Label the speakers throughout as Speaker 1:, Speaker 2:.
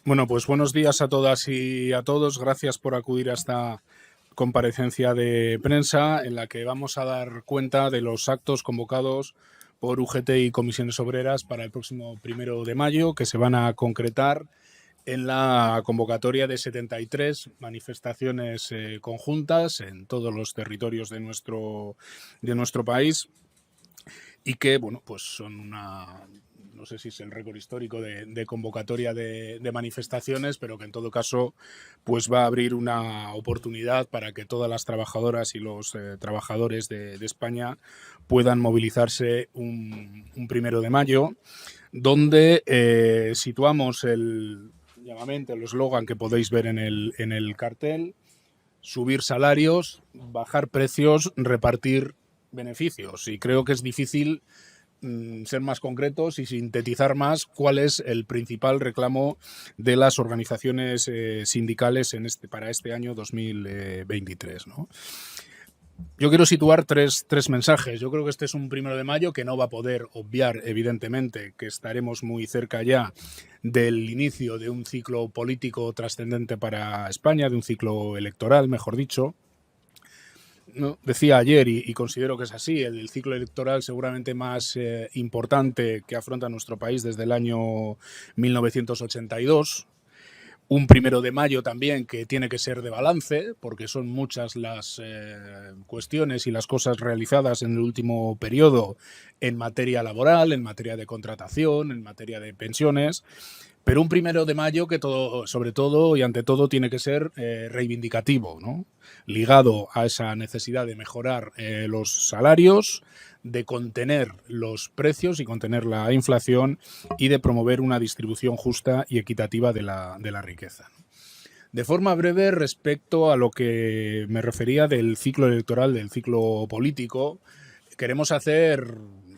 Speaker 1: Bueno, pues buenos días a todas y a todos. Gracias por acudir a esta comparecencia de prensa en la que vamos a dar cuenta de los actos convocados por UGT y Comisiones Obreras para el próximo 1 de mayo, que se van a concretar en la convocatoria de 73 manifestaciones conjuntas en todos los territorios de nuestro país y que, bueno, pues son una... no sé si es el récord histórico de convocatoria de manifestaciones, pero que en todo caso pues va a abrir una oportunidad para que todas las trabajadoras y los trabajadores de España puedan movilizarse un 1 de mayo, donde situamos el llamamiento, el eslogan que podéis ver en el cartel: subir salarios, bajar precios, repartir beneficios. Y creo que es difícil ser más concretos y sintetizar más cuál es el principal reclamo de las organizaciones sindicales para este año 2023, ¿no? Yo quiero situar tres mensajes. Yo creo que este es un 1 de mayo que no va a poder obviar, evidentemente, que estaremos muy cerca ya del inicio de un ciclo político trascendente para España, de un ciclo electoral, mejor dicho. No, decía ayer, y considero que es así, el ciclo electoral seguramente más importante que afronta nuestro país desde el año 1982. Un 1 de mayo también que tiene que ser de balance, porque son muchas las cuestiones y las cosas realizadas en el último periodo en materia laboral, en materia de contratación, en materia de pensiones. Pero un 1 de mayo que sobre todo y ante todo tiene que ser reivindicativo, ¿no? Ligado a esa necesidad de mejorar los salarios, de contener los precios y contener la inflación y de promover una distribución justa y equitativa de la riqueza. De forma breve, respecto a lo que me refería del ciclo electoral, del ciclo político,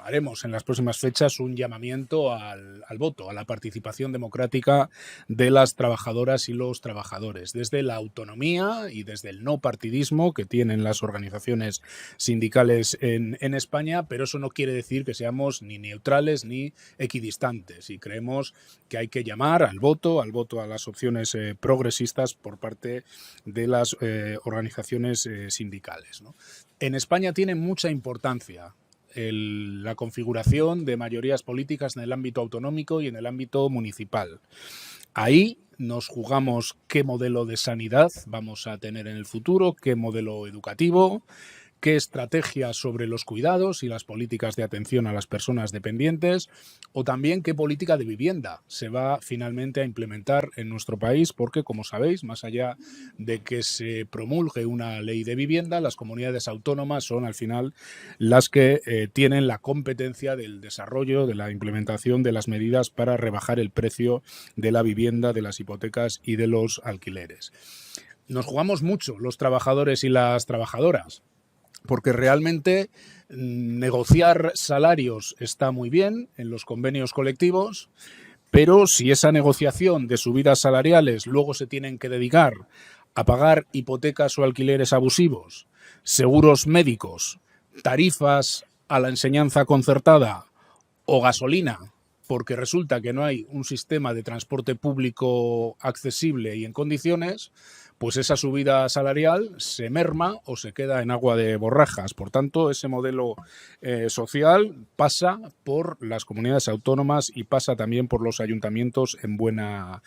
Speaker 1: haremos en las próximas fechas un llamamiento al voto, a la participación democrática de las trabajadoras y los trabajadores, desde la autonomía y desde el no partidismo que tienen las organizaciones sindicales en España, pero eso no quiere decir que seamos ni neutrales ni equidistantes, y creemos que hay que llamar al voto a las opciones progresistas por parte de las organizaciones sindicales, ¿no? En España tiene mucha importancia la configuración de mayorías políticas en el ámbito autonómico y en el ámbito municipal. Ahí nos jugamos qué modelo de sanidad vamos a tener en el futuro, qué modelo educativo, qué estrategias sobre los cuidados y las políticas de atención a las personas dependientes, o también qué política de vivienda se va finalmente a implementar en nuestro país, porque, como sabéis, más allá de que se promulgue una ley de vivienda, las comunidades autónomas son al final las que tienen la competencia del desarrollo, de la implementación de las medidas para rebajar el precio de la vivienda, de las hipotecas y de los alquileres. Nos jugamos mucho los trabajadores y las trabajadoras, porque realmente negociar salarios está muy bien en los convenios colectivos, pero si esa negociación de subidas salariales luego se tienen que dedicar a pagar hipotecas o alquileres abusivos, seguros médicos, tarifas a la enseñanza concertada o gasolina, porque resulta que no hay un sistema de transporte público accesible y en condiciones, pues esa subida salarial se merma o se queda en agua de borrajas. Por tanto, ese modelo social pasa por las comunidades autónomas y pasa también por los ayuntamientos en buena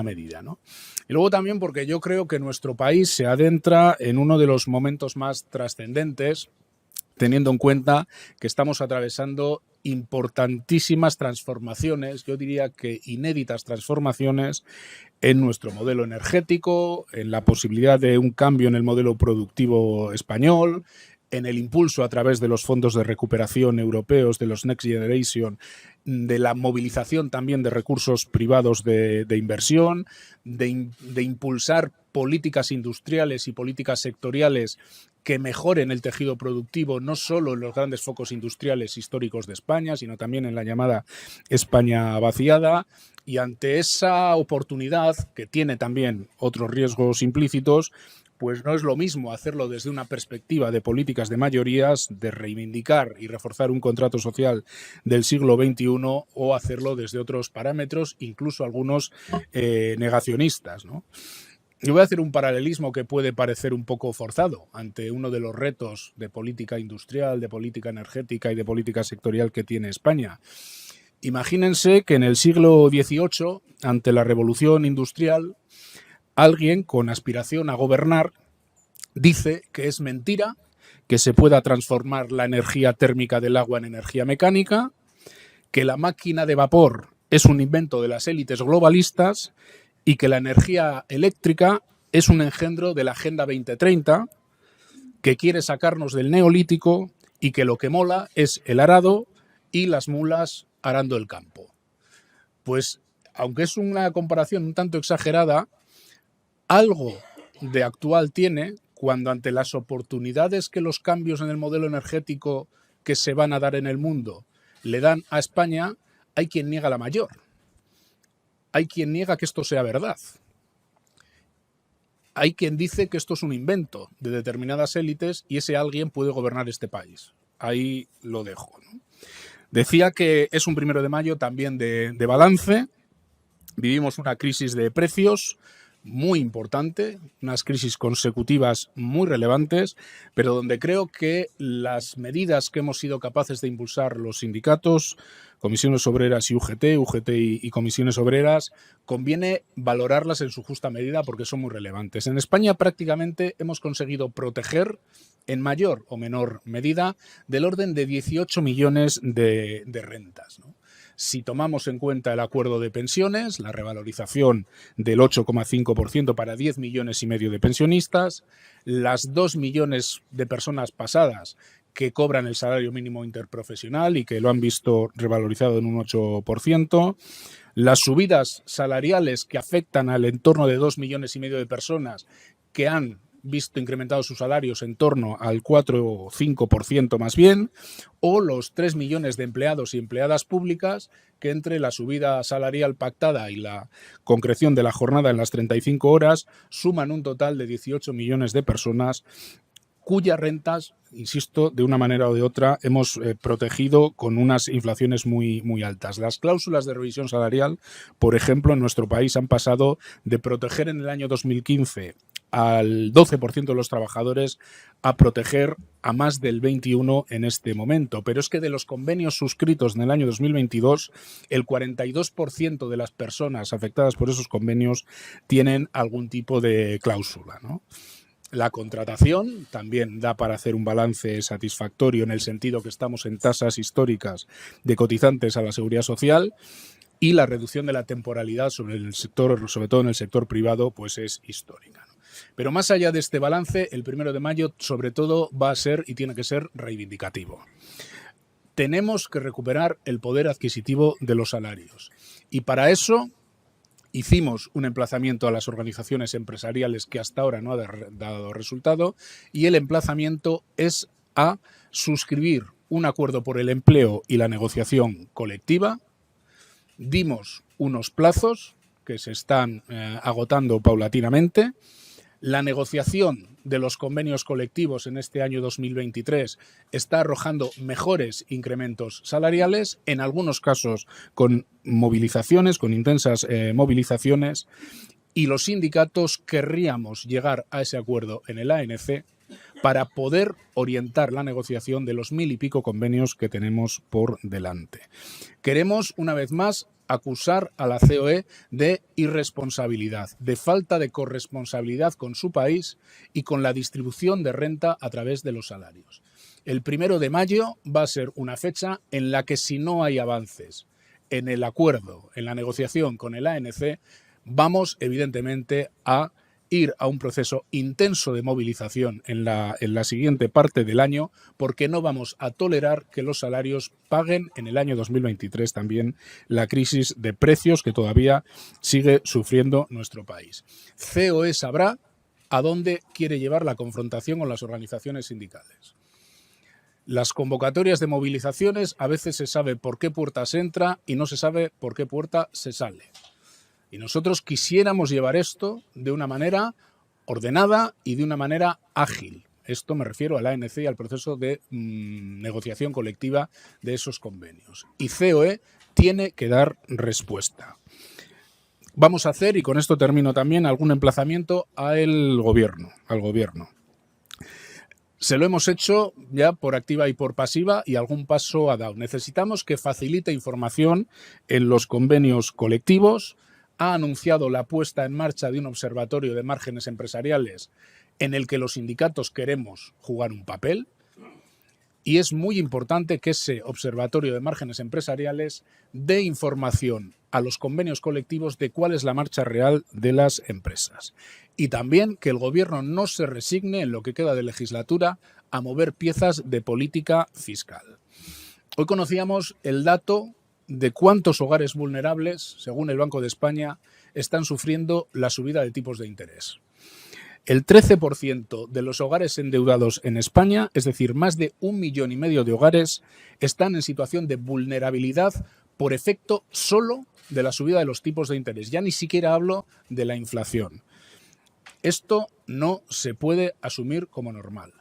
Speaker 1: medida, ¿no? Y luego también porque yo creo que nuestro país se adentra en uno de los momentos más trascendentes, teniendo en cuenta que estamos atravesando importantísimas transformaciones, yo diría que inéditas transformaciones en nuestro modelo energético, en la posibilidad de un cambio en el modelo productivo español, en el impulso a través de los fondos de recuperación europeos, de los Next Generation, de la movilización también de recursos privados de inversión, de impulsar políticas industriales y políticas sectoriales que mejoren el tejido productivo, no solo en los grandes focos industriales históricos de España, sino también en la llamada España vaciada. Y ante esa oportunidad, que tiene también otros riesgos implícitos, pues no es lo mismo hacerlo desde una perspectiva de políticas de mayorías, de reivindicar y reforzar un contrato social del siglo XXI, o hacerlo desde otros parámetros, incluso algunos negacionistas, ¿no? Yo voy a hacer un paralelismo que puede parecer un poco forzado ante uno de los retos de política industrial, de política energética y de política sectorial que tiene España. Imagínense que en el siglo XVIII, ante la revolución industrial, alguien con aspiración a gobernar dice que es mentira que se pueda transformar la energía térmica del agua en energía mecánica, que la máquina de vapor es un invento de las élites globalistas y que la energía eléctrica es un engendro de la Agenda 2030 que quiere sacarnos del neolítico y que lo que mola es el arado y las mulas arando el campo. Pues, aunque es una comparación un tanto exagerada, algo de actual tiene cuando ante las oportunidades que los cambios en el modelo energético que se van a dar en el mundo le dan a España, hay quien niega la mayor. Hay quien niega que esto sea verdad. Hay quien dice que esto es un invento de determinadas élites y ese alguien puede gobernar este país. Ahí lo dejo, ¿no? Decía que es un 1 de mayo también de balance. Vivimos una crisis de precios muy importante, unas crisis consecutivas muy relevantes, pero donde creo que las medidas que hemos sido capaces de impulsar los sindicatos, comisiones obreras y UGT y comisiones obreras, conviene valorarlas en su justa medida porque son muy relevantes. En España prácticamente hemos conseguido proteger en mayor o menor medida del orden de 18 millones de rentas, ¿no? Si tomamos en cuenta el acuerdo de pensiones, la revalorización del 8,5% para 10 millones y medio de pensionistas, las 2 millones de personas pasadas que cobran el salario mínimo interprofesional y que lo han visto revalorizado en un 8%, las subidas salariales que afectan al entorno de 2 millones y medio de personas que han visto incrementados sus salarios en torno al 4 o 5% más bien, o los 3 millones de empleados y empleadas públicas que entre la subida salarial pactada y la concreción de la jornada en las 35 horas suman un total de 18 millones de personas cuyas rentas, insisto, de una manera o de otra hemos protegido con unas inflaciones muy, muy altas. Las cláusulas de revisión salarial, por ejemplo, en nuestro país han pasado de proteger en el año 2015 al 12% de los trabajadores a proteger a más del 21% en este momento. Pero es que de los convenios suscritos en el año 2022, el 42% de las personas afectadas por esos convenios tienen algún tipo de cláusula, ¿no? La contratación también da para hacer un balance satisfactorio en el sentido que estamos en tasas históricas de cotizantes a la seguridad social, y la reducción de la temporalidad sobre todo en el sector privado, pues es histórica, ¿no? Pero más allá de este balance, el 1 de mayo sobre todo va a ser y tiene que ser reivindicativo. Tenemos que recuperar el poder adquisitivo de los salarios y para eso hicimos un emplazamiento a las organizaciones empresariales que hasta ahora no ha dado resultado, y el emplazamiento es a suscribir un acuerdo por el empleo y la negociación colectiva. Dimos unos plazos que se están agotando paulatinamente. La negociación de los convenios colectivos en este año 2023 está arrojando mejores incrementos salariales, en algunos casos con movilizaciones, con intensas movilizaciones, y los sindicatos querríamos llegar a ese acuerdo en el ANC para poder orientar la negociación de los 1000 y pico convenios que tenemos por delante. Queremos, una vez más, acusar a la COE de irresponsabilidad, de falta de corresponsabilidad con su país y con la distribución de renta a través de los salarios. El 1 de mayo va a ser una fecha en la que, si no hay avances en el acuerdo, en la negociación con el ANC, vamos evidentemente a ir a un proceso intenso de movilización en la siguiente parte del año, porque no vamos a tolerar que los salarios paguen en el año 2023 también la crisis de precios que todavía sigue sufriendo nuestro país. COE sabrá a dónde quiere llevar la confrontación con las organizaciones sindicales. Las convocatorias de movilizaciones a veces se sabe por qué puerta se entra y no se sabe por qué puerta se sale. Y nosotros quisiéramos llevar esto de una manera ordenada y de una manera ágil. Esto me refiero a la ANC y al proceso de negociación colectiva de esos convenios. Y COE tiene que dar respuesta. Vamos a hacer, y con esto termino también, algún emplazamiento al gobierno. Se lo hemos hecho ya por activa y por pasiva y algún paso ha dado. Necesitamos que facilite información en los convenios colectivos. Ha anunciado la puesta en marcha de un observatorio de márgenes empresariales en el que los sindicatos queremos jugar un papel. Y es muy importante que ese observatorio de márgenes empresariales dé información a los convenios colectivos de cuál es la marcha real de las empresas. Y también que el gobierno no se resigne en lo que queda de legislatura a mover piezas de política fiscal. Hoy conocíamos el dato de cuántos hogares vulnerables, según el Banco de España, están sufriendo la subida de tipos de interés. El 13% de los hogares endeudados en España, es decir, más de 1,5 millones de hogares, están en situación de vulnerabilidad por efecto solo de la subida de los tipos de interés. Ya ni siquiera hablo de la inflación. Esto no se puede asumir como normal.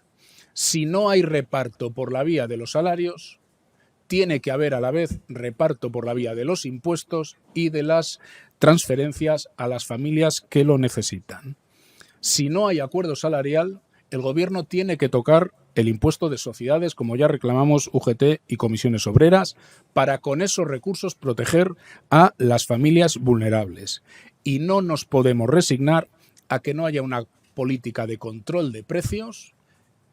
Speaker 1: Si no hay reparto por la vía de los salarios, tiene que haber a la vez reparto por la vía de los impuestos y de las transferencias a las familias que lo necesitan. Si no hay acuerdo salarial, el gobierno tiene que tocar el impuesto de sociedades, como ya reclamamos UGT y comisiones obreras, para con esos recursos proteger a las familias vulnerables. Y no nos podemos resignar a que no haya una política de control de precios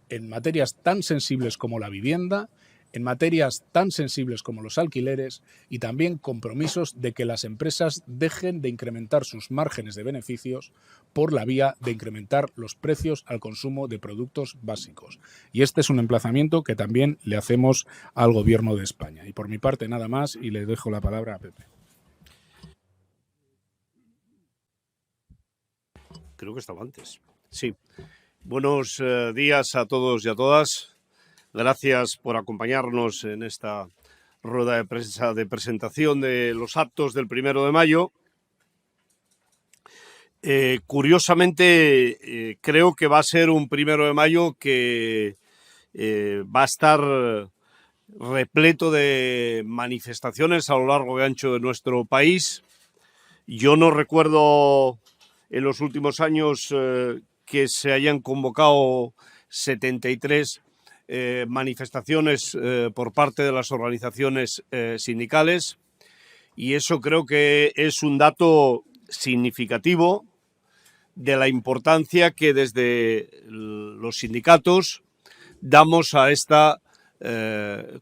Speaker 1: en materias tan sensibles como la vivienda, en materias tan sensibles como los alquileres y también compromisos de que las empresas dejen de incrementar sus márgenes de beneficios por la vía de incrementar los precios al consumo de productos básicos. Y este es un emplazamiento que también le hacemos al Gobierno de España. Y por mi parte nada más y le dejo la palabra a Pepe.
Speaker 2: Creo que estaba antes. Sí. Buenos días a todos y a todas. Gracias por acompañarnos en esta rueda de prensa de presentación de los actos del 1 de mayo. Curiosamente, creo que va a ser un 1 de mayo que va a estar repleto de manifestaciones a lo largo y ancho de nuestro país. Yo no recuerdo en los últimos años que se hayan convocado 73 manifestaciones por parte de las organizaciones sindicales, y eso creo que es un dato significativo de la importancia que desde los sindicatos damos a esta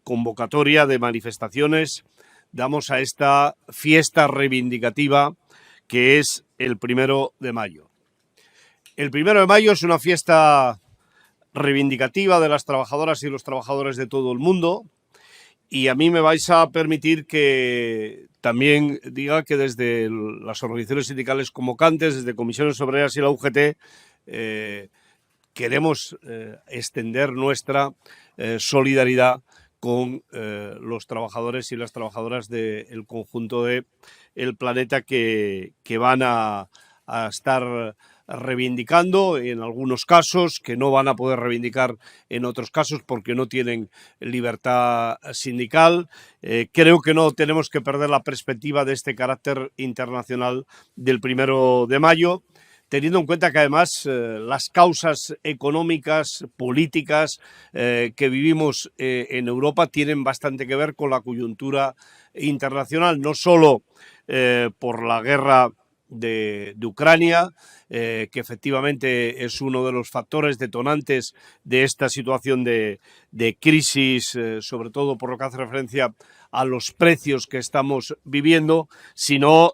Speaker 2: convocatoria de manifestaciones, damos a esta fiesta reivindicativa que es el 1 de mayo. El 1 de mayo es una fiesta reivindicativa de las trabajadoras y los trabajadores de todo el mundo, y a mí me vais a permitir que también diga que desde las organizaciones sindicales convocantes, desde Comisiones Obreras y la UGT, queremos extender nuestra solidaridad con los trabajadores y las trabajadoras del conjunto del planeta que van a estar reivindicando en algunos casos, que no van a poder reivindicar en otros casos porque no tienen libertad sindical. Creo que no tenemos que perder la perspectiva de este carácter internacional del 1 de mayo, teniendo en cuenta que además las causas económicas, políticas que vivimos en Europa tienen bastante que ver con la coyuntura internacional, no solo por la guerra de Ucrania, que efectivamente es uno de los factores detonantes de esta situación de crisis, sobre todo por lo que hace referencia a los precios que estamos viviendo, sino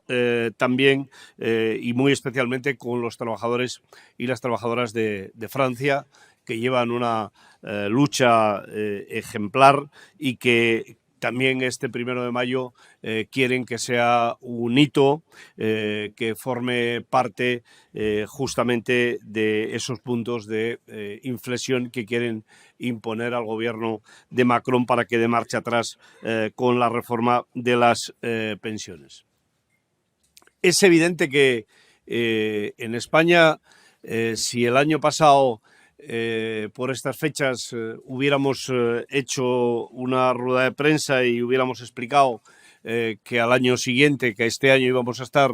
Speaker 2: también y muy especialmente con los trabajadores y las trabajadoras de Francia, que llevan una lucha ejemplar y que también este 1 de mayo quieren que sea un hito que forme parte justamente de esos puntos de inflexión que quieren imponer al gobierno de Macron para que dé marcha atrás con la reforma de las pensiones. Es evidente que en España Si el año pasado, por estas fechas, hubiéramos hecho una rueda de prensa y hubiéramos explicado que al año siguiente, que este año íbamos a estar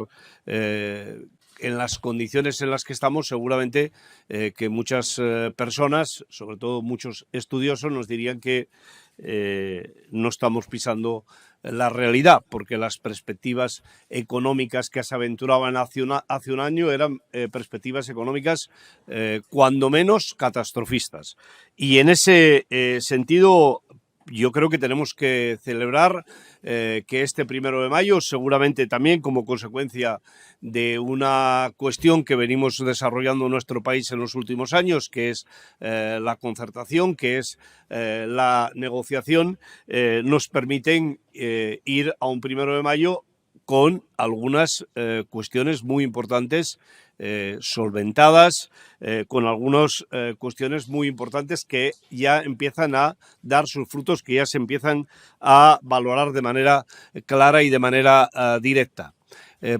Speaker 2: en las condiciones en las que estamos, seguramente que muchas personas, sobre todo muchos estudiosos, nos dirían que no estamos pisando la realidad, porque las perspectivas económicas que se aventuraban hace un año eran perspectivas económicas cuando menos catastrofistas. Y en ese sentido, yo creo que tenemos que celebrar que este 1 de mayo, seguramente también como consecuencia de una cuestión que venimos desarrollando en nuestro país en los últimos años, que es la concertación, que es la negociación, nos permiten ir a un 1 de mayo con algunas cuestiones muy importantes solventadas, con algunas cuestiones muy importantes que ya empiezan a dar sus frutos, que ya se empiezan a valorar de manera clara y de manera directa.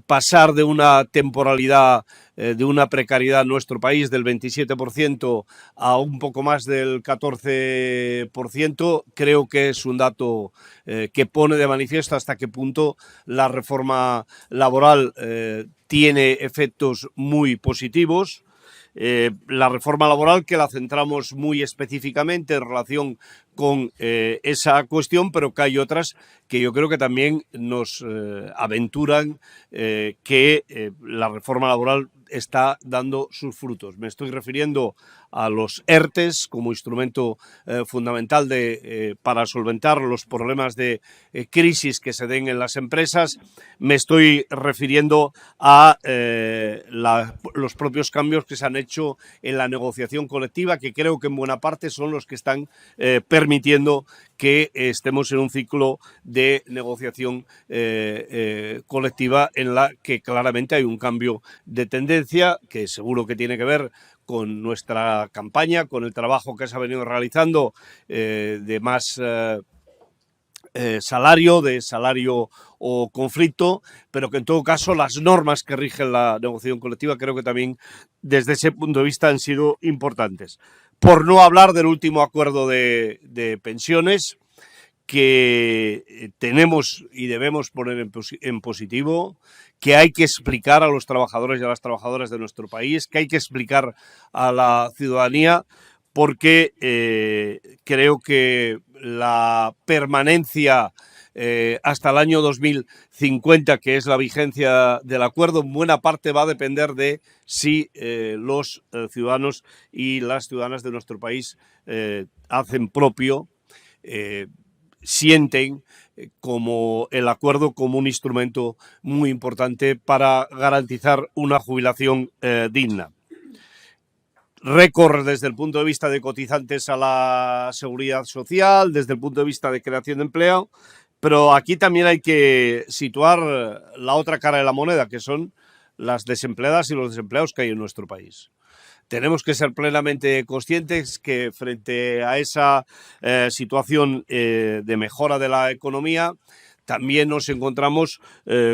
Speaker 2: Pasar de una temporalidad, de una precariedad en nuestro país del 27% a un poco más del 14%, creo que es un dato que pone de manifiesto hasta qué punto la reforma laboral tiene efectos muy positivos. La reforma laboral, que la centramos muy específicamente en relación con esa cuestión, pero que hay otras que yo creo que también nos aventuran que la reforma laboral está dando sus frutos. Me estoy refiriendo a los ERTEs como instrumento fundamental para solventar los problemas de crisis que se den en las empresas. Me estoy refiriendo a los propios cambios que se han hecho en la negociación colectiva, que creo que en buena parte son los que están permitiendo que estemos en un ciclo de negociación colectiva en la que claramente hay un cambio de tendencia que seguro que tiene que ver con nuestra campaña, con el trabajo que se ha venido realizando de más salario o conflicto, pero que en todo caso las normas que rigen la negociación colectiva creo que también desde ese punto de vista han sido importantes. Por no hablar del último acuerdo de pensiones, que tenemos y debemos poner en positivo, que hay que explicar a los trabajadores y a las trabajadoras de nuestro país, que hay que explicar a la ciudadanía, porque creo que la permanencia hasta el año 2050, que es la vigencia del acuerdo, en buena parte va a depender de si los ciudadanos y las ciudadanas de nuestro país hacen propio, sienten como el acuerdo como un instrumento muy importante para garantizar una jubilación digna. Récord desde el punto de vista de cotizantes a la seguridad social, desde el punto de vista de creación de empleo, pero aquí también hay que situar la otra cara de la moneda, que son las desempleadas y los desempleados que hay en nuestro país. Tenemos que ser plenamente conscientes que frente a esa situación de mejora de la economía, también nos encontramos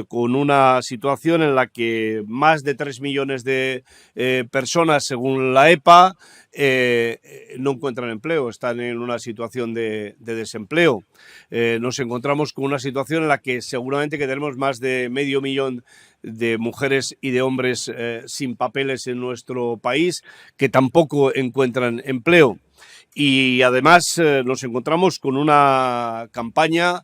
Speaker 2: con una situación en la que más de 3 millones de personas, según la EPA, no encuentran empleo, están en una situación de desempleo. Nos encontramos con una situación en la que seguramente que tenemos más de 500.000 de mujeres y de hombres sin papeles en nuestro país que tampoco encuentran empleo. Y además nos encontramos con una campaña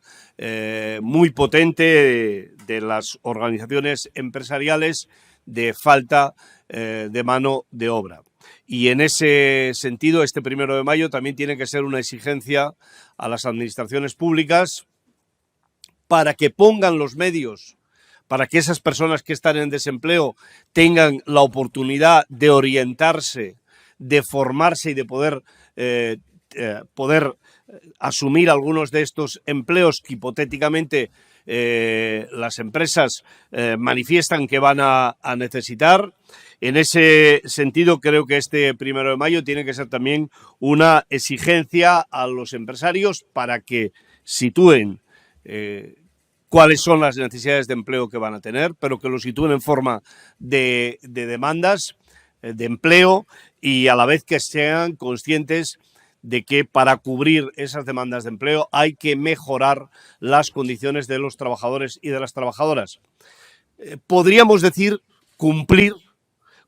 Speaker 2: muy potente de las organizaciones empresariales de falta de mano de obra. Y en ese sentido, este 1 de mayo también tiene que ser una exigencia a las administraciones públicas para que pongan los medios para que esas personas que están en desempleo tengan la oportunidad de orientarse, de formarse y de poder asumir algunos de estos empleos que hipotéticamente las empresas manifiestan que van a necesitar. En ese sentido, creo que este 1 de mayo tiene que ser también una exigencia a los empresarios para que sitúen cuáles son las necesidades de empleo que van a tener, pero que lo sitúen en forma de demandas. de empleo, y a la vez que sean conscientes de que para cubrir esas demandas de empleo hay que mejorar las condiciones de los trabajadores y de las trabajadoras. Podríamos decir cumplir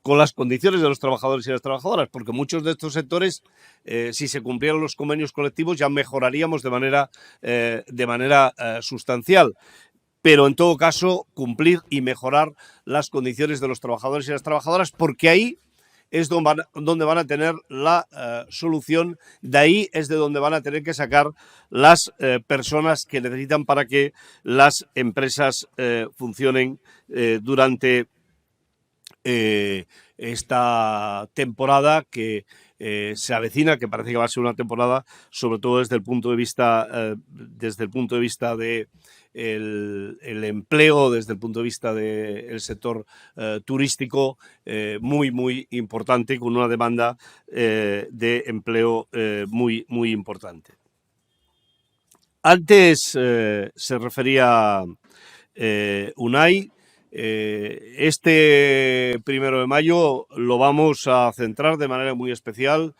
Speaker 2: con las condiciones de los trabajadores y las trabajadoras, porque muchos de estos sectores, si se cumplieran los convenios colectivos, ya mejoraríamos de manera sustancial. Pero en todo caso, cumplir y mejorar las condiciones de los trabajadores y las trabajadoras, porque ahí es donde van a tener la solución, de ahí es de donde van a tener que sacar las personas que necesitan para que las empresas funcionen durante esta temporada que se avecina, que parece que va a ser una temporada, sobre todo desde el punto de vista de el empleo, desde el punto de vista del sector turístico, muy, muy importante, con una demanda de empleo muy, muy importante. Antes se refería Unai. Este 1 de mayo lo vamos a centrar de manera muy especial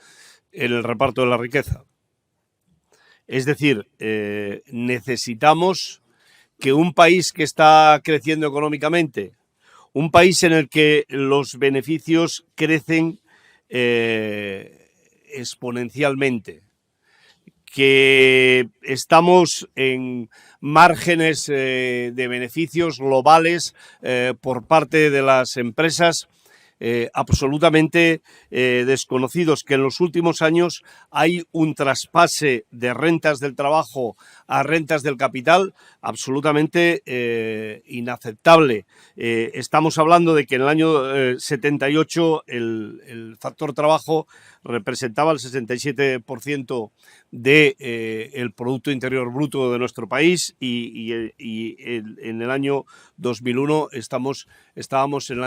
Speaker 2: en el reparto de la riqueza. Es decir, necesitamos que un país que está creciendo económicamente, un país en el que los beneficios crecen exponencialmente, que estamos en márgenes de beneficios globales por parte de las empresas absolutamente desconocidos, que en los últimos años hay un traspase de rentas del trabajo a rentas del capital absolutamente inaceptable. Estamos hablando de que en el año 78 el factor trabajo representaba el 67% del Producto Interior Bruto de nuestro país, y en el año 2001 estábamos en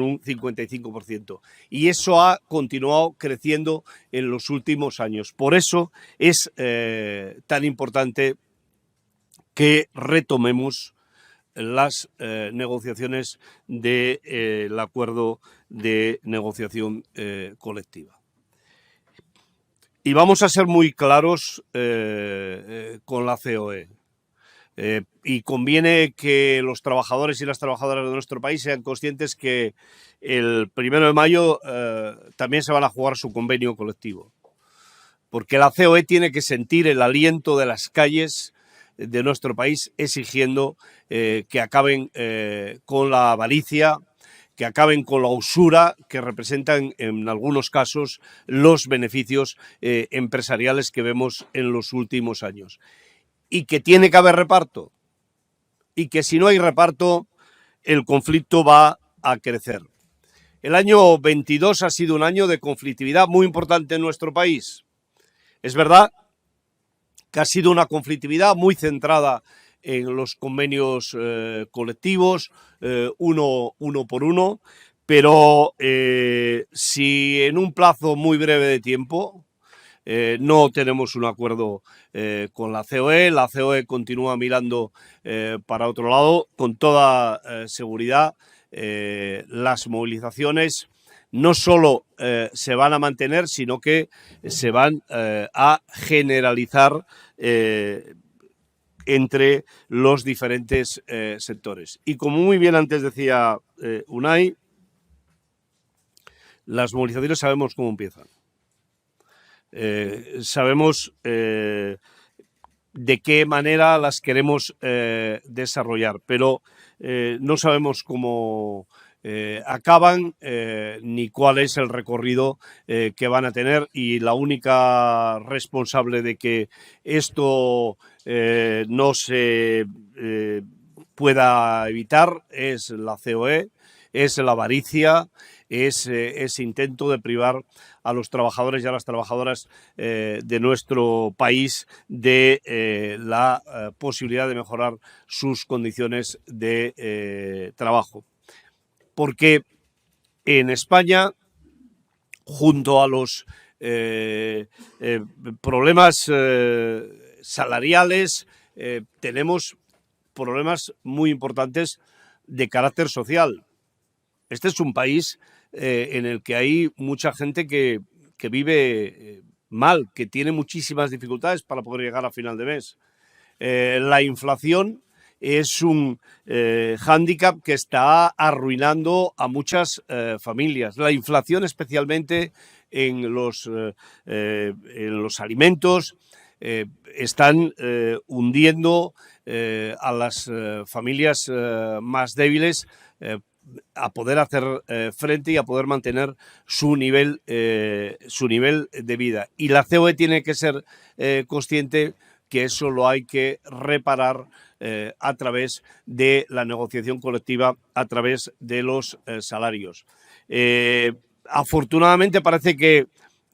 Speaker 2: un 55%. Y eso ha continuado creciendo en los últimos años. Por eso es tan importante que retomemos las negociaciones del acuerdo de negociación colectiva. Y vamos a ser muy claros con la COE. Y conviene que los trabajadores y las trabajadoras de nuestro país sean conscientes que el 1 de mayo también se van a jugar su convenio colectivo. Porque la COE tiene que sentir el aliento de las calles de nuestro país exigiendo que acaben con la avaricia, que acaben con la usura que representan en algunos casos los beneficios empresariales que vemos en los últimos años. Y que tiene que haber reparto, y que si no hay reparto el conflicto va a crecer. El año 22 ha sido un año de conflictividad muy importante en nuestro país. Es verdad que ha sido una conflictividad muy centrada en los convenios colectivos, uno por uno, pero si en un plazo muy breve de tiempo no tenemos un acuerdo con la COE continúa mirando para otro lado, con toda seguridad las movilizaciones no solo se van a mantener, sino que se van a generalizar entre los diferentes sectores. Y como muy bien antes decía Unai, las movilizaciones sabemos cómo empiezan. Sabemos de qué manera las queremos desarrollar, pero no sabemos cómo acaban ni cuál es el recorrido que van a tener, y la única responsable de que esto no se pueda evitar es la COE, es la avaricia, es ese intento de privar a los trabajadores y a las trabajadoras de nuestro país de la posibilidad de mejorar sus condiciones de trabajo. Porque en España, junto a los problemas salariales, tenemos problemas muy importantes de carácter social. Este es un país en el que hay mucha gente que vive mal, que tiene muchísimas dificultades para poder llegar a final de mes. La inflación es un hándicap que está arruinando a muchas familias. La inflación, especialmente en los alimentos, están hundiendo a las familias más débiles a poder hacer frente y a poder mantener su nivel de vida. Y la COE tiene que ser consciente que eso lo hay que reparar a través de la negociación colectiva, a través de los salarios. Afortunadamente parece que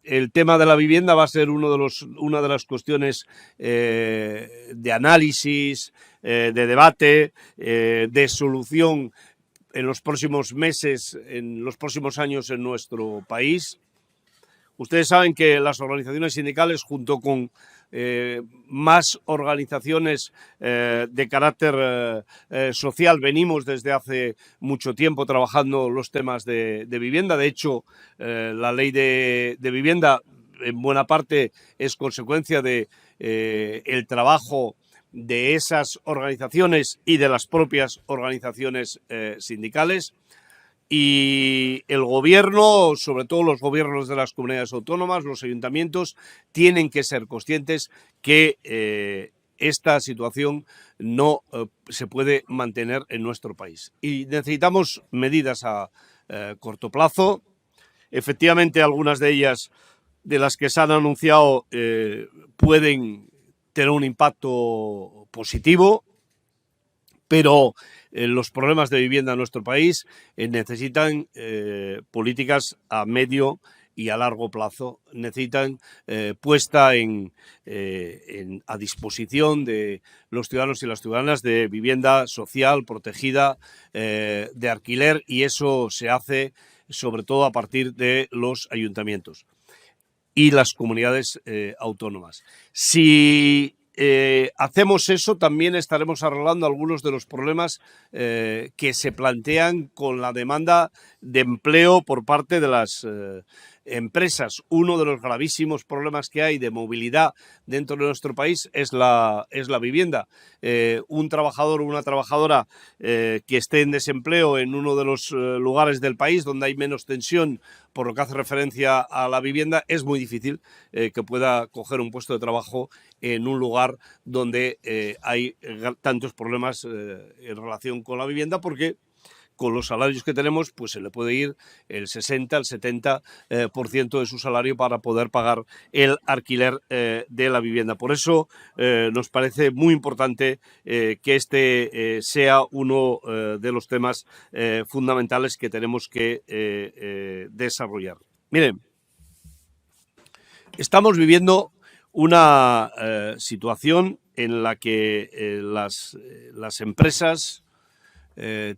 Speaker 2: el tema de la vivienda va a ser una de las cuestiones de análisis, de debate, de solución en los próximos meses, en los próximos años en nuestro país. Ustedes saben que las organizaciones sindicales, junto con más organizaciones de carácter social, venimos desde hace mucho tiempo trabajando los temas de vivienda. De hecho, la ley de vivienda en buena parte es consecuencia de el trabajo de esas organizaciones y de las propias organizaciones sindicales. Y el gobierno, sobre todo los gobiernos de las comunidades autónomas, los ayuntamientos, tienen que ser conscientes que esta situación no se puede mantener en nuestro país. Y necesitamos medidas a corto plazo. Efectivamente, algunas de ellas, de las que se han anunciado, pueden tener un impacto positivo, pero los problemas de vivienda en nuestro país necesitan políticas a medio y a largo plazo, necesitan puesta a disposición de los ciudadanos y las ciudadanas de vivienda social, protegida, de alquiler, y eso se hace sobre todo a partir de los ayuntamientos y las comunidades autónomas. Si hacemos eso, también estaremos arreglando algunos de los problemas que se plantean con la demanda de empleo por parte de las empresas. Uno de los gravísimos problemas que hay de movilidad dentro de nuestro país es la vivienda. Un trabajador o una trabajadora que esté en desempleo en uno de los lugares del país donde hay menos tensión por lo que hace referencia a la vivienda, es muy difícil que pueda coger un puesto de trabajo en un lugar donde hay tantos problemas en relación con la vivienda, porque con los salarios que tenemos, pues se le puede ir el 60, el 70% de su salario para poder pagar el alquiler de la vivienda. Por eso nos parece muy importante que este sea uno de los temas fundamentales que tenemos que desarrollar. Miren, estamos viviendo una situación en la que las empresas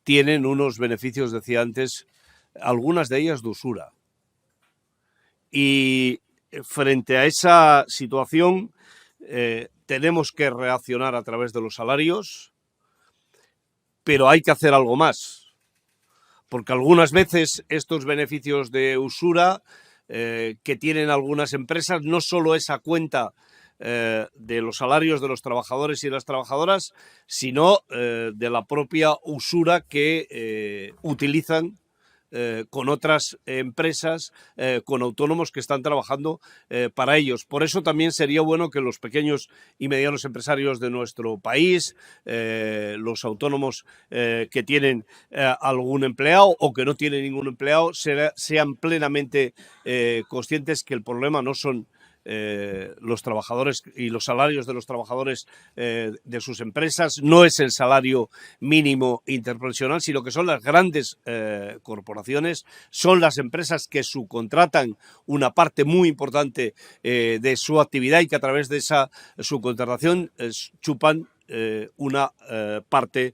Speaker 2: tienen unos beneficios, decía antes, algunas de ellas de usura. Y frente a esa situación tenemos que reaccionar a través de los salarios, pero hay que hacer algo más, porque algunas veces estos beneficios de usura que tienen algunas empresas no solo es a cuenta de los salarios de los trabajadores y las trabajadoras, sino de la propia usura que utilizan con otras empresas, con autónomos que están trabajando para ellos. Por eso también sería bueno que los pequeños y medianos empresarios de nuestro país, los autónomos que tienen algún empleado o que no tienen ningún empleado, sean plenamente conscientes que el problema no son los trabajadores y los salarios de los trabajadores de sus empresas, no es el salario mínimo interprofesional, sino que son las grandes corporaciones, son las empresas que subcontratan una parte muy importante de su actividad y que a través de esa subcontratación chupan una parte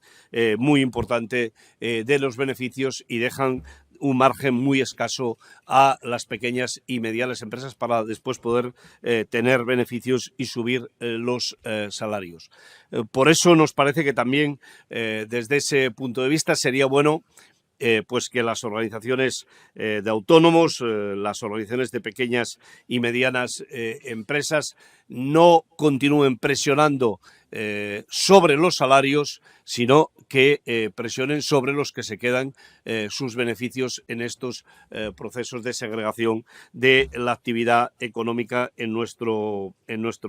Speaker 2: muy importante de los beneficios y dejan un margen muy escaso a las pequeñas y medianas empresas para después poder tener beneficios y subir los salarios. Por eso nos parece que también desde ese punto de vista sería bueno pues que las organizaciones de autónomos, las organizaciones de pequeñas y medianas empresas no continúen presionando sobre los salarios, sino que presionen sobre los que se quedan sus beneficios en estos procesos de segregación de la actividad económica en nuestro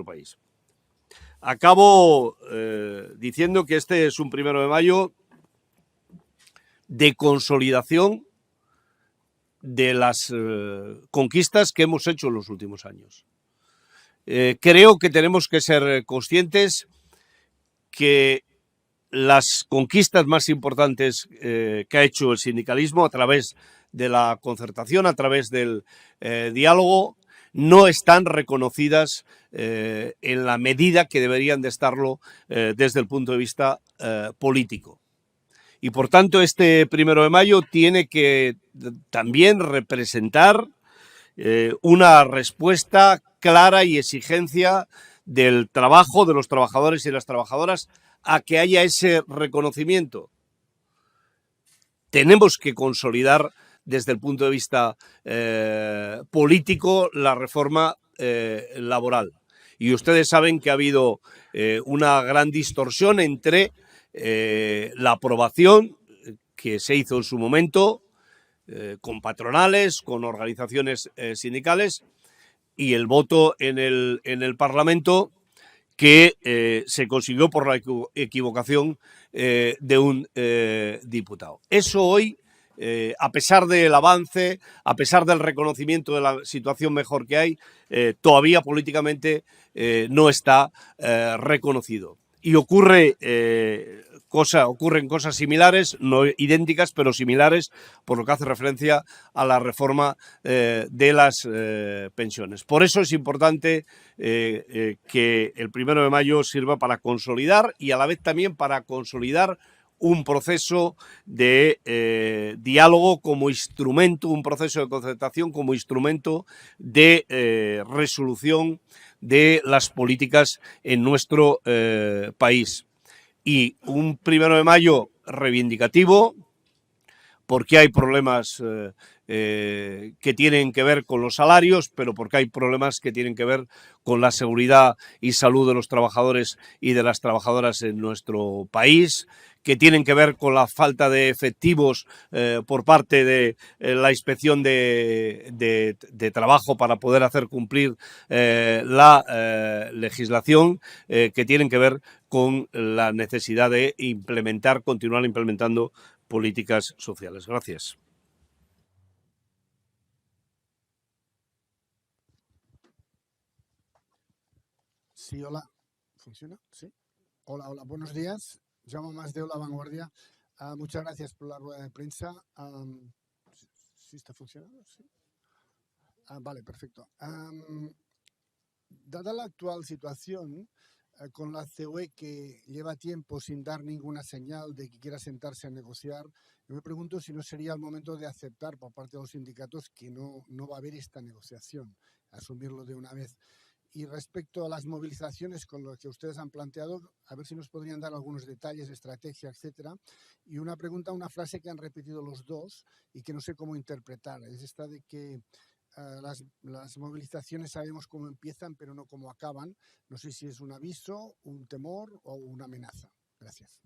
Speaker 2: país. Acabo diciendo que este es un 1 de mayo de consolidación de las conquistas que hemos hecho en los últimos años. Creo que tenemos que ser conscientes que las conquistas más importantes que ha hecho el sindicalismo a través de la concertación, a través del diálogo, no están reconocidas en la medida que deberían de estarlo desde el punto de vista político. Y por tanto, este 1 de mayo tiene que también representar una respuesta clara y exigencia del trabajo de los trabajadores y las trabajadoras a que haya ese reconocimiento. Tenemos que consolidar desde el punto de vista político la reforma laboral. Y ustedes saben que ha habido una gran distorsión entre la aprobación que se hizo en su momento con patronales, con organizaciones sindicales y el voto en el Parlamento que se consiguió por la equivocación de un diputado. Eso hoy, a pesar del avance, a pesar del reconocimiento de la situación mejor que hay, todavía políticamente no está reconocido. Y ocurren cosas similares, no idénticas, pero similares, por lo que hace referencia a la reforma de las pensiones. Por eso es importante que el 1 de mayo sirva para consolidar y a la vez también para consolidar un proceso de diálogo como instrumento, un proceso de concertación como instrumento de resolución de las políticas en nuestro país. Y un 1 de mayo reivindicativo, porque hay problemas que tienen que ver con los salarios, pero porque hay problemas que tienen que ver con la seguridad y salud de los trabajadores y de las trabajadoras en nuestro país, que tienen que ver con la falta de efectivos por parte de la inspección de trabajo para poder hacer cumplir la legislación, que tienen que ver con la necesidad de continuar implementando políticas sociales. Gracias.
Speaker 3: Sí, hola. ¿Funciona? Sí. Hola, buenos días. Jaume Mas de La Vanguardia. Muchas gracias por la rueda de prensa. ¿Sí está funcionando? Sí. Vale, perfecto. Dada la actual situación, con la COE que lleva tiempo sin dar ninguna señal de que quiera sentarse a negociar, yo me pregunto si no sería el momento de aceptar por parte de los sindicatos que no va a haber esta negociación, asumirlo de una vez. Y respecto a las movilizaciones con las que ustedes han planteado, a ver si nos podrían dar algunos detalles, estrategia, etcétera. Y una pregunta, una frase que han repetido los dos y que no sé cómo interpretar. Es esta de que las movilizaciones sabemos cómo empiezan, pero no cómo acaban. No sé si es un aviso, un temor o una amenaza. Gracias.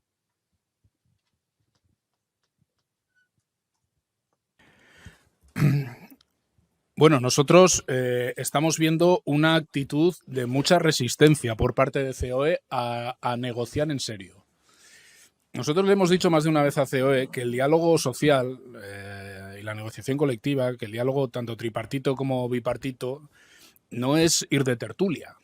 Speaker 1: Bueno, nosotros estamos viendo una actitud de mucha resistencia por parte de COE a negociar en serio. Nosotros le hemos dicho más de una vez a COE que el diálogo social y la negociación colectiva, que el diálogo tanto tripartito como bipartito, no es ir de tertulia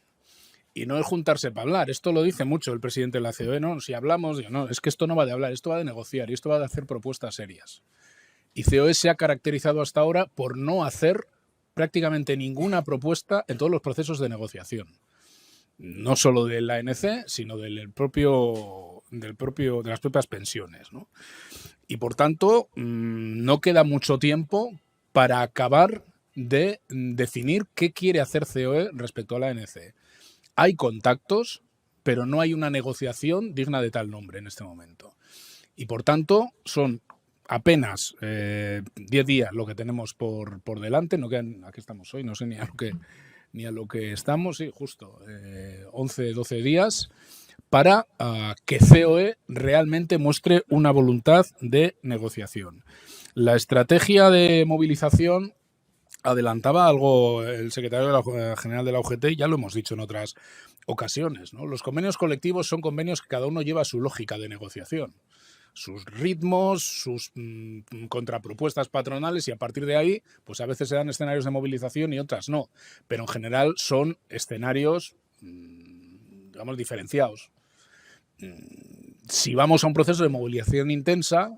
Speaker 1: y no es juntarse para hablar. Esto lo dice mucho el presidente de la COE, ¿no? Si hablamos, digo, no, es que esto no va de hablar, esto va de negociar y esto va de hacer propuestas serias. Y COE se ha caracterizado hasta ahora por no hacer prácticamente ninguna propuesta en todos los procesos de negociación. No solo de la ANC, sino de las propias pensiones, ¿no? Y por tanto, no queda mucho tiempo para acabar de definir qué quiere hacer COE respecto a la ANC. Hay contactos, pero no hay una negociación digna de tal nombre en este momento. Y por tanto, son apenas 10 días lo que tenemos por delante, no quedan, aquí estamos hoy, no sé ni a lo que estamos, sí, justo 11, 12 días, para que COE realmente muestre una voluntad de negociación. La estrategia de movilización adelantaba algo el secretario general de la UGT, ya lo hemos dicho en otras ocasiones, ¿no? Los convenios colectivos son convenios que cada uno lleva su lógica de negociación, sus ritmos, sus contrapropuestas patronales, y a partir de ahí, pues a veces se dan escenarios de movilización y otras no, pero en general son escenarios, digamos, diferenciados. Si vamos a un proceso de movilización intensa,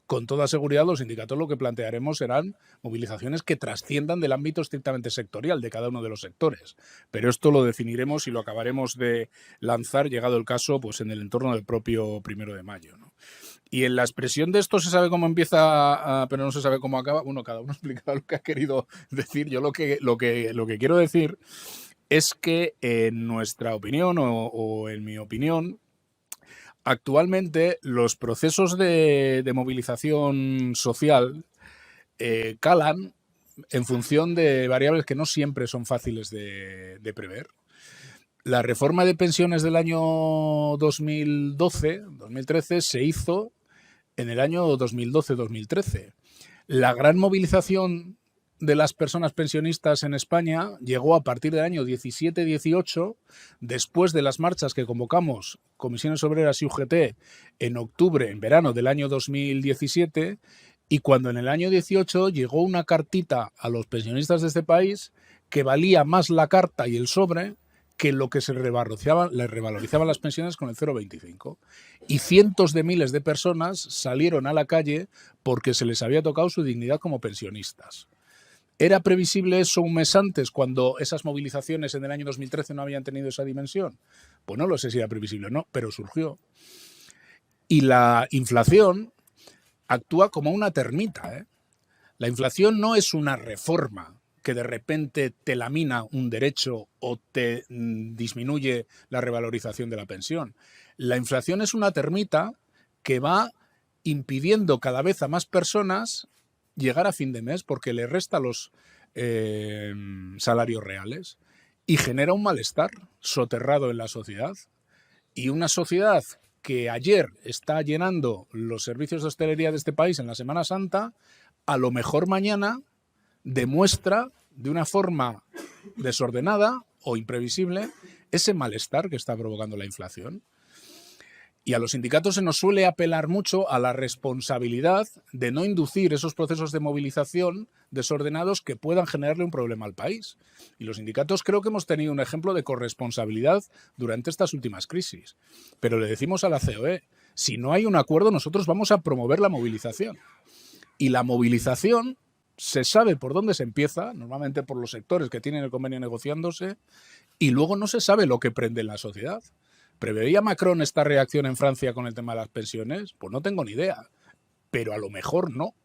Speaker 1: con toda seguridad los sindicatos lo que plantearemos serán movilizaciones que trasciendan del ámbito estrictamente sectorial de cada uno de los sectores. Pero esto lo definiremos y lo acabaremos de lanzar, llegado el caso, pues en el entorno del propio 1 de mayo, ¿no? Y en la expresión de esto se sabe cómo empieza, pero no se sabe cómo acaba. Bueno, cada uno explica lo que ha querido decir. Yo lo que quiero decir es que en nuestra opinión o en mi opinión, actualmente los procesos de movilización social calan en función de variables que no siempre son fáciles de prever. La reforma de pensiones del año 2013 se hizo en el año 2012-2013. La gran movilización de las personas pensionistas en España llegó a partir del año 17-18, después de las marchas que convocamos Comisiones Obreras y UGT en verano del año 2017, y cuando en el año 18 llegó una cartita a los pensionistas de este país que valía más la carta y el sobre que lo que se les revalorizaban las pensiones con el 0,25. Y cientos de miles de personas salieron a la calle porque se les había tocado su dignidad como pensionistas. ¿Era previsible eso un mes antes, cuando esas movilizaciones en el año 2013 no habían tenido esa dimensión? Pues no lo sé si era previsible o no, pero surgió. Y la inflación actúa como una termita, ¿eh? La inflación no es una reforma que de repente te lamina un derecho o te disminuye la revalorización de la pensión. La inflación es una termita que va impidiendo cada vez a más personas llegar a fin de mes porque le resta los salarios reales y genera un malestar soterrado en la sociedad. Y una sociedad que ayer está llenando los servicios de hostelería de este país en la Semana Santa, a lo mejor mañana demuestra de una forma desordenada o imprevisible ese malestar que está provocando la inflación. Y a los sindicatos se nos suele apelar mucho a la responsabilidad de no inducir esos procesos de movilización desordenados que puedan generarle un problema al país. Y los sindicatos creo que hemos tenido un ejemplo de corresponsabilidad durante estas últimas crisis. Pero le decimos a la COE, si no hay un acuerdo, nosotros vamos a promover la movilización. Y la movilización se sabe por dónde se empieza, normalmente por los sectores que tienen el convenio negociándose, y luego no se sabe lo que prende en la sociedad. ¿Preveía Macron esta reacción en Francia con el tema de las pensiones? Pues no tengo ni idea, pero a lo mejor no.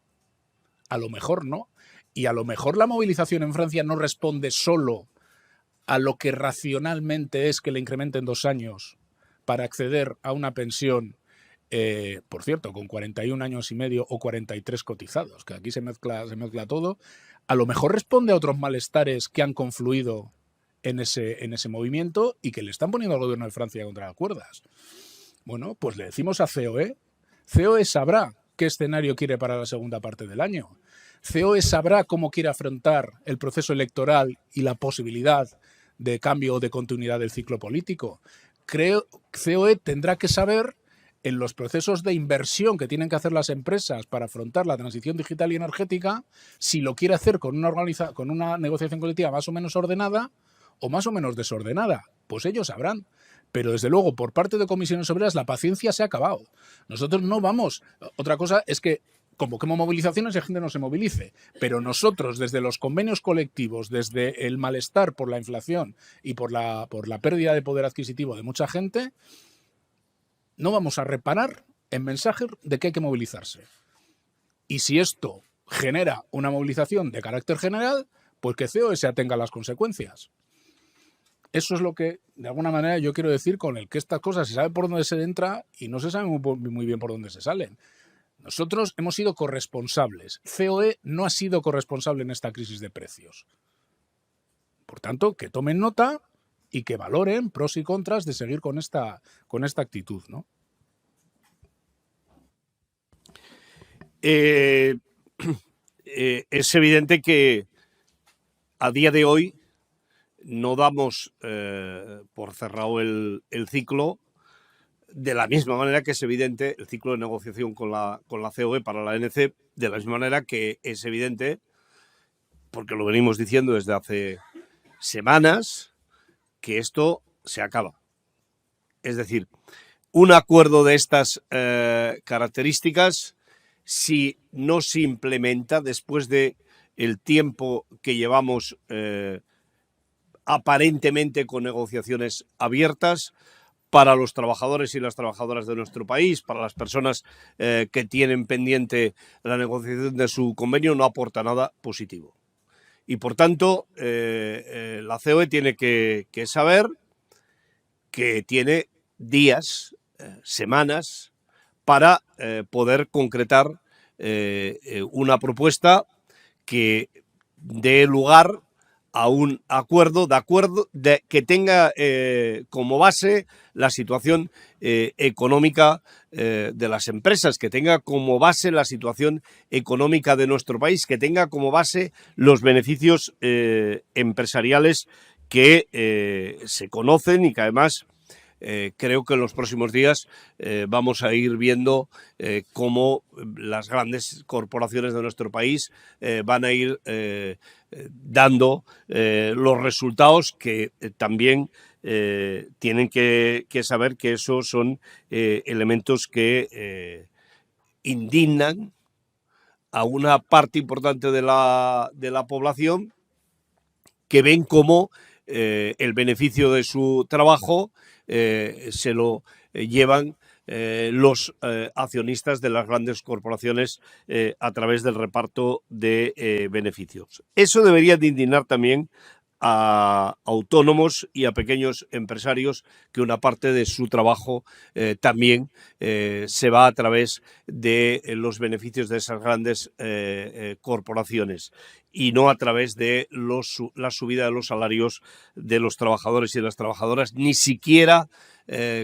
Speaker 1: A lo mejor no. Y a lo mejor la movilización en Francia no responde solo a lo que racionalmente es que le incrementen 2 años para acceder a una pensión, por cierto, con 41 años y medio o 43 cotizados, que aquí se mezcla todo. A lo mejor responde a otros malestares que han confluido en ese movimiento y que le están poniendo al gobierno de Francia contra las cuerdas. Bueno, pues le decimos a COE. COE sabrá qué escenario quiere para la segunda parte del año. COE sabrá cómo quiere afrontar el proceso electoral y la posibilidad de cambio o de continuidad del ciclo político. COE tendrá que saber, en los procesos de inversión que tienen que hacer las empresas para afrontar la transición digital y energética, si lo quiere hacer con una negociación colectiva más o menos ordenada o más o menos desordenada. Pues ellos sabrán. Pero desde luego, por parte de Comisiones Obreras, la paciencia se ha acabado. Nosotros no vamos. Otra cosa es que convoquemos movilizaciones y la gente no se movilice. Pero nosotros, desde los convenios colectivos, desde el malestar por la inflación y por la pérdida de poder adquisitivo de mucha gente, no vamos a reparar en mensajes de que hay que movilizarse. Y si esto genera una movilización de carácter general, pues que COE se atenga a las consecuencias. Eso es lo que, de alguna manera, yo quiero decir con el que estas cosas se sabe por dónde se entra y no se sabe muy bien por dónde se salen. Nosotros hemos sido corresponsables. COE no ha sido corresponsable en esta crisis de precios. Por tanto, que tomen nota y que valoren pros y contras de seguir con esta actitud, ¿no?
Speaker 2: Es evidente que a día de hoy no damos por cerrado el ciclo, de la misma manera que es evidente el ciclo de negociación con la COE para la ANC, de la misma manera que es evidente, porque lo venimos diciendo desde hace semanas, que esto se acaba. Es decir, un acuerdo de estas características, si no se implementa después de el tiempo que llevamos aparentemente con negociaciones abiertas, para los trabajadores y las trabajadoras de nuestro país, para las personas que tienen pendiente la negociación de su convenio, no aporta nada positivo. Y por tanto, la COE tiene que saber que tiene días, semanas, para poder concretar una propuesta que dé lugar a un acuerdo que tenga como base la situación económica de las empresas, que tenga como base la situación económica de nuestro país, que tenga como base los beneficios empresariales que se conocen y que además creo que en los próximos días vamos a ir viendo cómo las grandes corporaciones de nuestro país van a ir dando los resultados que también tienen que saber que esos son elementos que indignan a una parte importante de la población, que ven cómo el beneficio de su trabajo se lo llevan los accionistas de las grandes corporaciones a través del reparto de beneficios. Eso debería de indignar también a autónomos y a pequeños empresarios, que una parte de su trabajo también se va a través de los beneficios de esas grandes corporaciones y no a través de la subida de los salarios de los trabajadores y de las trabajadoras, ni siquiera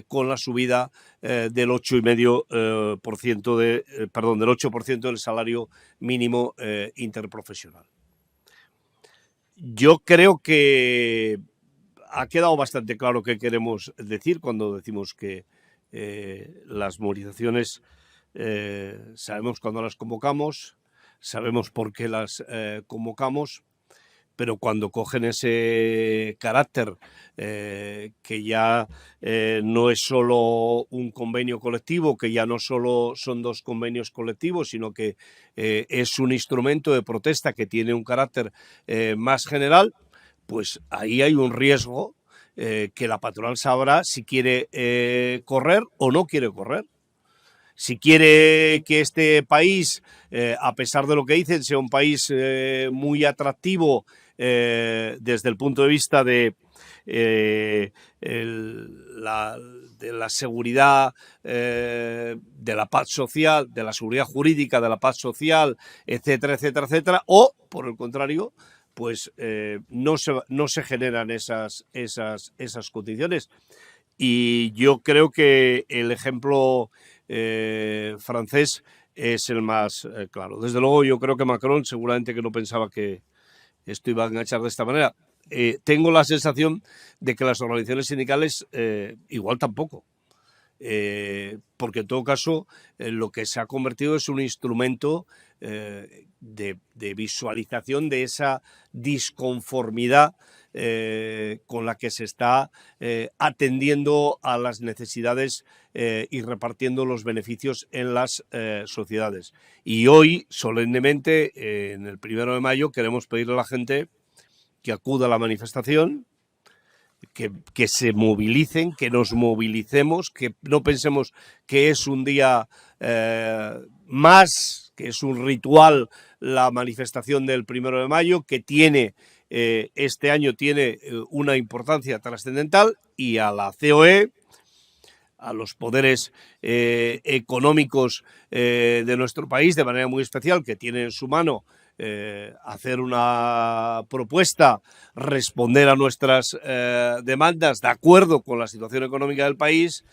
Speaker 2: con la subida del 8,5% del 8% del salario mínimo interprofesional. Yo creo que ha quedado bastante claro qué queremos decir cuando decimos que las movilizaciones sabemos cuándo las convocamos, sabemos por qué las convocamos, pero cuando cogen ese carácter que ya no es solo un convenio colectivo, que ya no solo son dos convenios colectivos, sino que es un instrumento de protesta que tiene un carácter más general, pues ahí hay un riesgo que la patronal sabrá si quiere correr o no quiere correr. Si quiere que este país, a pesar de lo que dicen, sea un país muy atractivo desde el punto de vista de la seguridad, de la paz social, de la seguridad jurídica, de la paz social, etcétera, etcétera, etcétera, o, por el contrario, pues no se generan esas condiciones. Y yo creo que el ejemplo francés es el más claro. Desde luego, yo creo que Macron seguramente que no pensaba que esto iba a enganchar de esta manera. Tengo la sensación de que las organizaciones sindicales igual tampoco. Porque en todo caso lo que se ha convertido es un instrumento de visualización de esa disconformidad con la que se está atendiendo a las necesidades y repartiendo los beneficios en las sociedades. Y hoy, solemnemente, en el 1 de mayo, queremos pedirle a la gente que acuda a la manifestación, que se movilicen, que nos movilicemos, que no pensemos que es un día más, que es un ritual la manifestación del 1 de mayo, que tiene este año tiene una importancia trascendental, y a la COE, a los poderes económicos de nuestro país, de manera muy especial, que tiene en su mano hacer una propuesta, responder a nuestras demandas de acuerdo con la situación económica del país,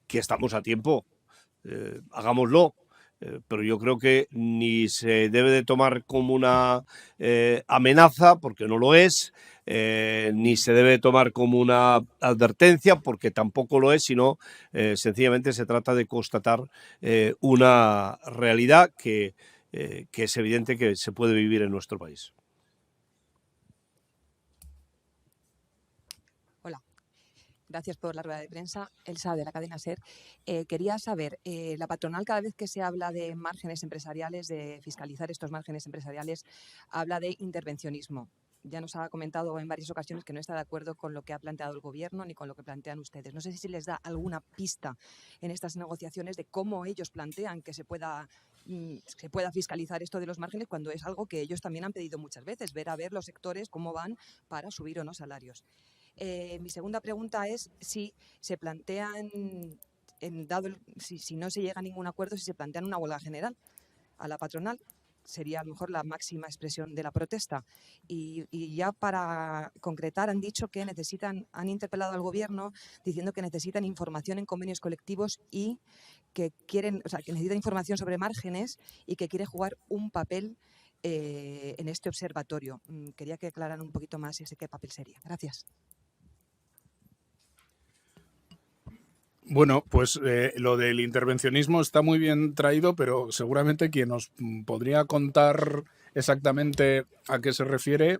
Speaker 2: que estamos a tiempo, hagámoslo. Pero yo creo que ni se debe de tomar como una amenaza, porque no lo es, ni se debe tomar como una advertencia, porque tampoco lo es, sino sencillamente se trata de constatar una realidad que es evidente que se puede vivir en nuestro país.
Speaker 4: Hola, gracias por la rueda de prensa. Elsa, de la cadena SER. Quería saber, la patronal, cada vez que se habla de márgenes empresariales, de fiscalizar estos márgenes empresariales, habla de intervencionismo. Ya nos ha comentado en varias ocasiones que no está de acuerdo con lo que ha planteado el Gobierno ni con lo que plantean ustedes. No sé si les da alguna pista en estas negociaciones de cómo ellos plantean que se pueda fiscalizar esto de los márgenes, cuando es algo que ellos también han pedido muchas veces, ver los sectores cómo van para subir o no salarios. Mi segunda pregunta es si se plantean, si no se llega a ningún acuerdo, si se plantean una huelga general a la patronal. Sería a lo mejor la máxima expresión de la protesta. Y ya para concretar, han dicho que han interpelado al Gobierno diciendo que necesitan información en convenios colectivos y que que necesitan información sobre márgenes y que quiere jugar un papel en este observatorio. Quería que aclararan un poquito más qué papel sería. Gracias.
Speaker 1: Bueno, pues lo del intervencionismo está muy bien traído, pero seguramente quien nos podría contar exactamente a qué se refiere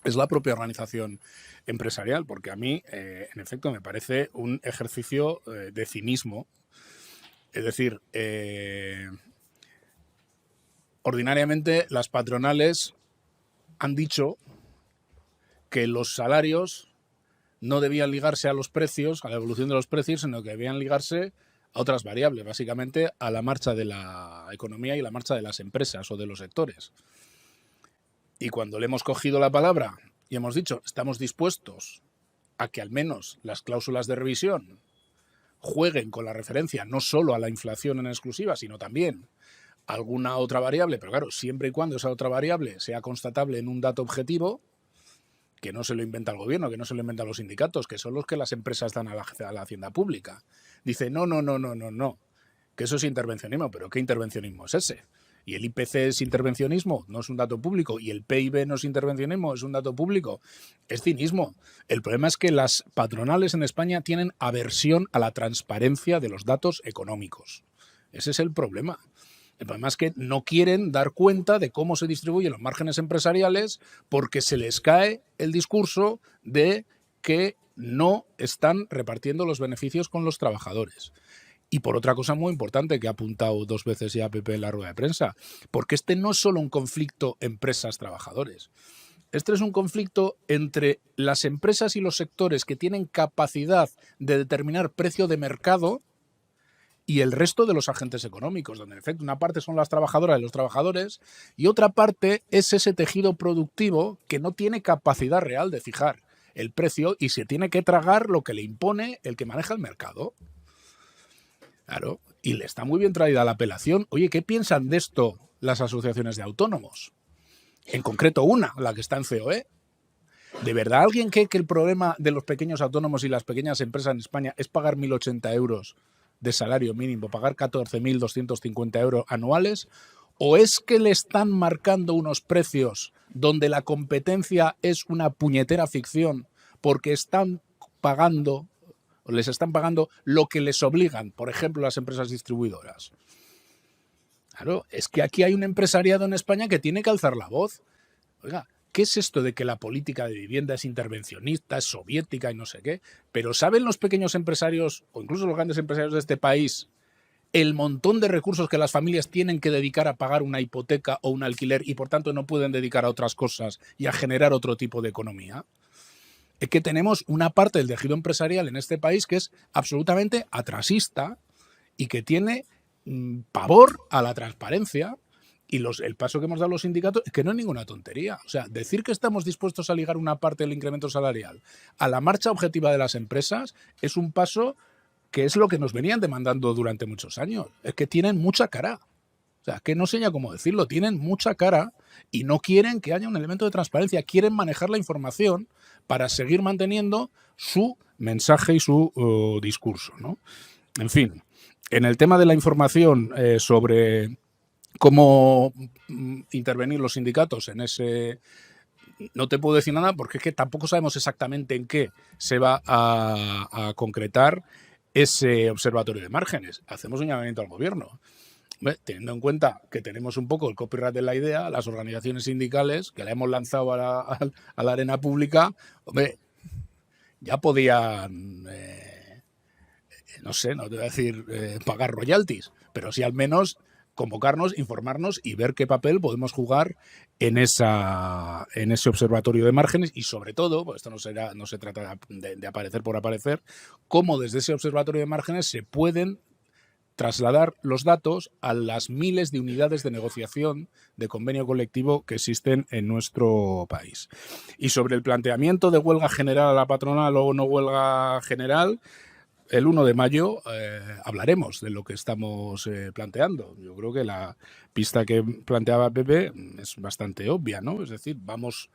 Speaker 1: es la propia organización empresarial, porque a mí, en efecto, me parece un ejercicio de cinismo. Es decir, ordinariamente las patronales han dicho que los salarios no debían ligarse a los precios, a la evolución de los precios, sino que debían ligarse a otras variables, básicamente a la marcha de la economía y la marcha de las empresas o de los sectores. Y cuando le hemos cogido la palabra y hemos dicho estamos dispuestos a que al menos las cláusulas de revisión jueguen con la referencia no solo a la inflación en exclusiva, sino también a alguna otra variable, pero claro, siempre y cuando esa otra variable sea constatable en un dato objetivo, que no se lo inventa el Gobierno, que no se lo inventan los sindicatos, que son los que las empresas dan a la hacienda pública. Dice, no, que eso es intervencionismo. ¿Pero qué intervencionismo es ese? ¿Y el IPC es intervencionismo? No es un dato público. ¿Y el PIB no es intervencionismo? Es un dato público. Es cinismo. El problema es que las patronales en España tienen aversión a la transparencia de los datos económicos. Ese es el problema. El problema es que no quieren dar cuenta de cómo se distribuyen los márgenes empresariales porque se les cae el discurso de que no están repartiendo los beneficios con los trabajadores. Y por otra cosa muy importante que ha apuntado 2 veces ya Pepe en la rueda de prensa, porque este no es solo un conflicto empresas-trabajadores. Este es un conflicto entre las empresas y los sectores que tienen capacidad de determinar precio de mercado y el resto de los agentes económicos, donde en efecto una parte son las trabajadoras y los trabajadores y otra parte es ese tejido productivo que no tiene capacidad real de fijar el precio y se tiene que tragar lo que le impone el que maneja el mercado. Claro, y le está muy bien traída la apelación. Oye, ¿qué piensan de esto las asociaciones de autónomos? En concreto una, la que está en COE. ¿De verdad alguien cree que el problema de los pequeños autónomos y las pequeñas empresas en España es pagar 1.080 euros de salario mínimo, pagar 14.250 euros anuales? ¿O es que le están marcando unos precios donde la competencia es una puñetera ficción porque están pagando, o les están pagando lo que les obligan, por ejemplo, las empresas distribuidoras? Claro, es que aquí hay un empresariado en España que tiene que alzar la voz. Oiga, ¿qué es esto de que la política de vivienda es intervencionista, es soviética y no sé qué? Pero ¿saben los pequeños empresarios, o incluso los grandes empresarios de este país, el montón de recursos que las familias tienen que dedicar a pagar una hipoteca o un alquiler y por tanto no pueden dedicar a otras cosas y a generar otro tipo de economía? Es que tenemos una parte del tejido empresarial en este país que es absolutamente atrasista y que tiene pavor a la transparencia. Y el paso que hemos dado los sindicatos es que no es ninguna tontería. O sea, decir que estamos dispuestos a ligar una parte del incremento salarial a la marcha objetiva de las empresas es un paso que es lo que nos venían demandando durante muchos años. Es que tienen mucha cara. O sea, que no sé ya cómo decirlo, tienen mucha cara y no quieren que haya un elemento de transparencia, quieren manejar la información para seguir manteniendo su mensaje y su discurso, ¿no? En fin, en el tema de la información sobre cómo intervenir los sindicatos en ese... No te puedo decir nada porque es que tampoco sabemos exactamente en qué se va a concretar ese observatorio de márgenes. Hacemos un llamamiento al gobierno. Teniendo en cuenta que tenemos un poco el copyright de la idea, las organizaciones sindicales que la hemos lanzado a la arena pública, hombre, ya podían, no sé, no te voy a decir pagar royalties, pero sí al menos convocarnos, informarnos y ver qué papel podemos jugar en ese observatorio de márgenes y sobre todo, pues esto no se trata de aparecer por aparecer, cómo desde ese observatorio de márgenes se pueden trasladar los datos a las miles de unidades de negociación de convenio colectivo que existen en nuestro país. Y sobre el planteamiento de huelga general a la patronal o no huelga general, el 1 de mayo hablaremos de lo que estamos planteando. Yo creo que la pista que planteaba Pepe es bastante obvia, ¿no? Es decir, vamos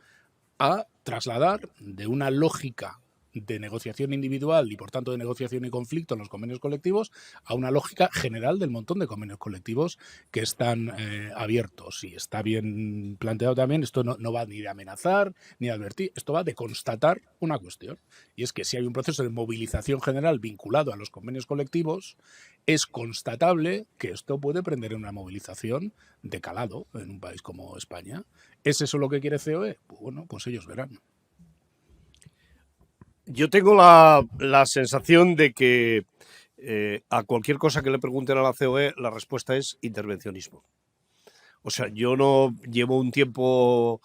Speaker 1: a trasladar de una lógica de negociación individual y por tanto de negociación y conflicto en los convenios colectivos a una lógica general del montón de convenios colectivos que están abiertos. Y está bien planteado también, esto no va ni de amenazar ni de advertir, esto va de constatar una cuestión. Y es que si hay un proceso de movilización general vinculado a los convenios colectivos, es constatable que esto puede prender en una movilización de calado en un país como España. ¿Es eso lo que quiere COE? Bueno, pues ellos verán.
Speaker 2: Yo tengo la sensación de que a cualquier cosa que le pregunten a la COE, la respuesta es intervencionismo. O sea, yo no llevo un tiempo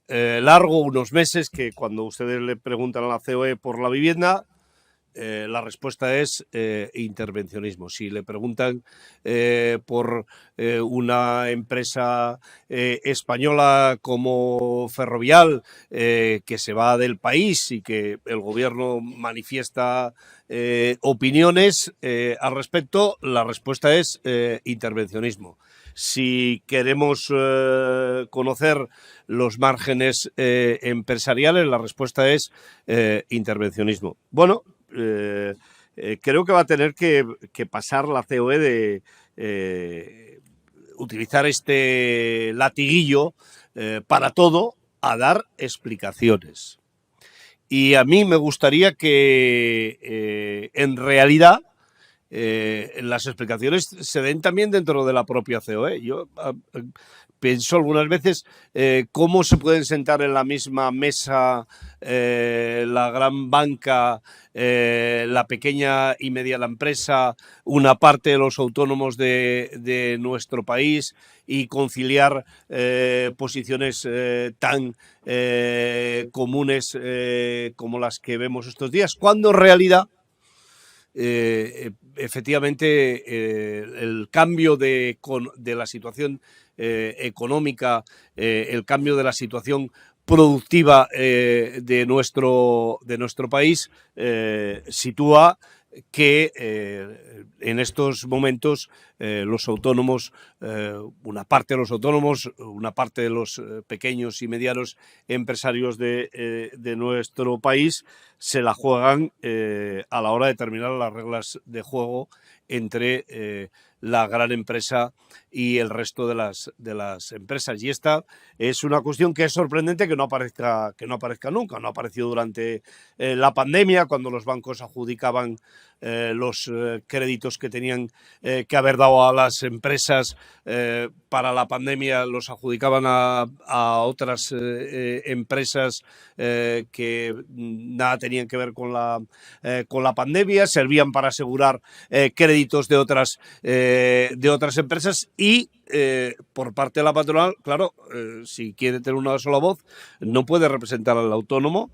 Speaker 2: largo, unos meses, que cuando ustedes le preguntan a la COE por la vivienda, la respuesta es intervencionismo. Si le preguntan por una empresa española como Ferrovial que se va del país y que el gobierno manifiesta opiniones al respecto, la respuesta es intervencionismo. Si queremos conocer los márgenes empresariales, la respuesta es intervencionismo. Bueno, creo que va a tener que pasar la COE de utilizar este latiguillo para todo a dar explicaciones. Y a mí me gustaría que en realidad las explicaciones se den también dentro de la propia COE. Yo pienso algunas veces cómo se pueden sentar en la misma mesa la gran banca, la pequeña y mediana empresa, una parte de los autónomos de nuestro país y conciliar posiciones tan comunes como las que vemos estos días, cuando en realidad efectivamente el cambio de la situación económica, el cambio de la situación productiva de nuestro país sitúa que en estos momentos los autónomos, una parte de los autónomos, una parte de los pequeños y medianos empresarios de nuestro país se la juegan a la hora de determinar las reglas de juego entre la gran empresa y el resto de las empresas. Y esta es una cuestión que es sorprendente que no aparezca nunca. No ha aparecido durante la pandemia, cuando los bancos adjudicaban los créditos que tenían que haber dado a las empresas para la pandemia, los adjudicaban a otras empresas que nada tenían que ver con la pandemia, servían para asegurar créditos de otras empresas y por parte de la patronal, claro, si quiere tener una sola voz, no puede representar al autónomo,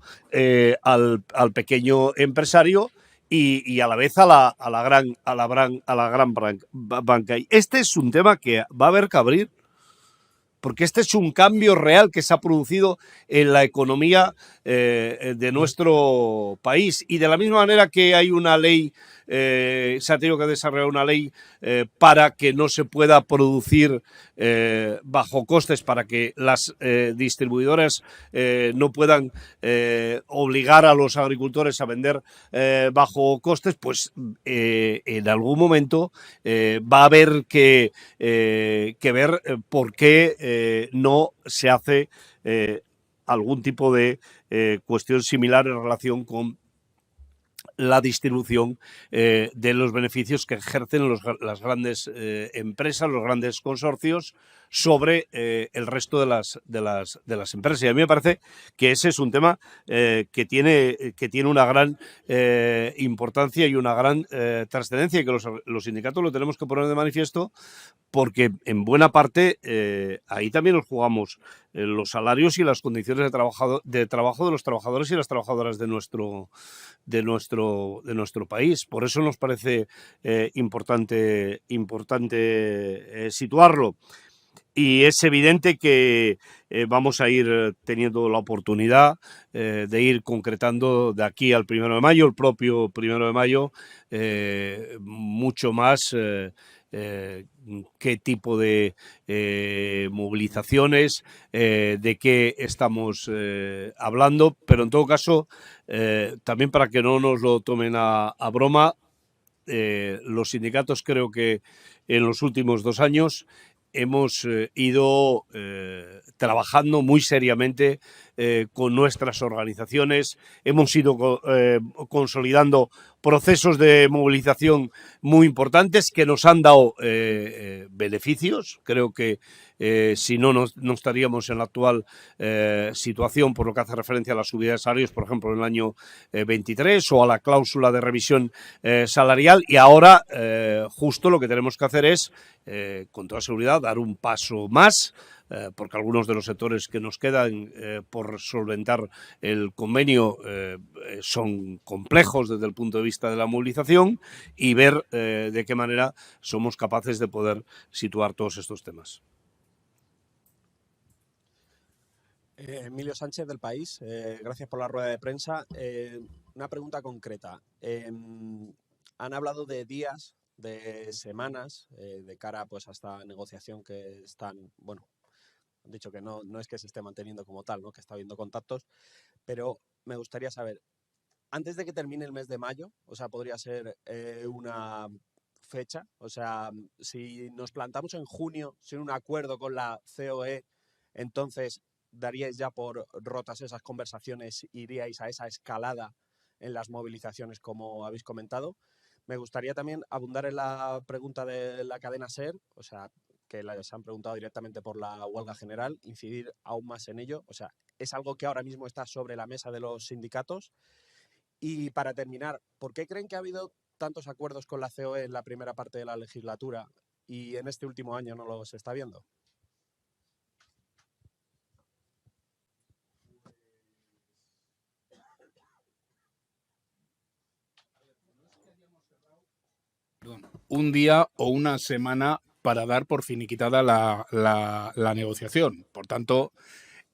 Speaker 2: al pequeño empresario y a la vez a la gran banca. Y este es un tema que va a haber que abrir, porque este es un cambio real que se ha producido en la economía de nuestro país. Y de la misma manera que hay una ley se ha tenido que desarrollar una ley para que no se pueda producir bajo costes, para que las distribuidoras no puedan obligar a los agricultores a vender bajo costes, pues en algún momento va a haber que ver por qué no se hace algún tipo de cuestión similar en relación con la distribución de los beneficios que ejercen las grandes empresas, los grandes consorcios sobre el resto de las empresas. Y a mí me parece que ese es un tema que tiene una gran importancia y una gran trascendencia, y que los sindicatos lo tenemos que poner de manifiesto, porque en buena parte ahí también nos jugamos los salarios y las condiciones de trabajo de los trabajadores y las trabajadoras de nuestro país. Por eso nos parece importante situarlo. Y es evidente que vamos a ir teniendo la oportunidad de ir concretando de aquí al 1 de mayo, el propio 1 de mayo, mucho más qué tipo de movilizaciones, de qué estamos hablando, pero en todo caso, también para que no nos lo tomen a broma, los sindicatos creo que en los últimos 2 años hemos ido trabajando muy seriamente con nuestras organizaciones, hemos ido consolidando procesos de movilización muy importantes que nos han dado beneficios. Creo que si no, no estaríamos en la actual situación, por lo que hace referencia a la subida de salarios, por ejemplo, en el año 23, o a la cláusula de revisión salarial. Y ahora justo lo que tenemos que hacer es, con toda seguridad, dar un paso más, porque algunos de los sectores que nos quedan por solventar el convenio son complejos desde el punto de vista de la movilización, y ver de qué manera somos capaces de poder situar todos estos temas.
Speaker 5: Emilio Sánchez, del País. Gracias por la rueda de prensa. Una pregunta concreta. Han hablado de días, de semanas, de cara pues a esta negociación que están, bueno, han dicho que no es que se esté manteniendo como tal, ¿no?, que está habiendo contactos, pero me gustaría saber, antes de que termine el mes de mayo, o sea, podría ser una fecha, o sea, si nos plantamos en junio sin un acuerdo con la COE, entonces daríais ya por rotas esas conversaciones, iríais a esa escalada en las movilizaciones como habéis comentado. Me gustaría también abundar en la pregunta de la cadena SER, o sea, que les han preguntado directamente por la huelga general, incidir aún más en ello. O sea, es algo que ahora mismo está sobre la mesa de los sindicatos. Y para terminar, ¿por qué creen que ha habido tantos acuerdos con la COE en la primera parte de la legislatura y en este último año no los está viendo?
Speaker 1: Un día o una semana para dar por finiquitada la negociación. Por tanto,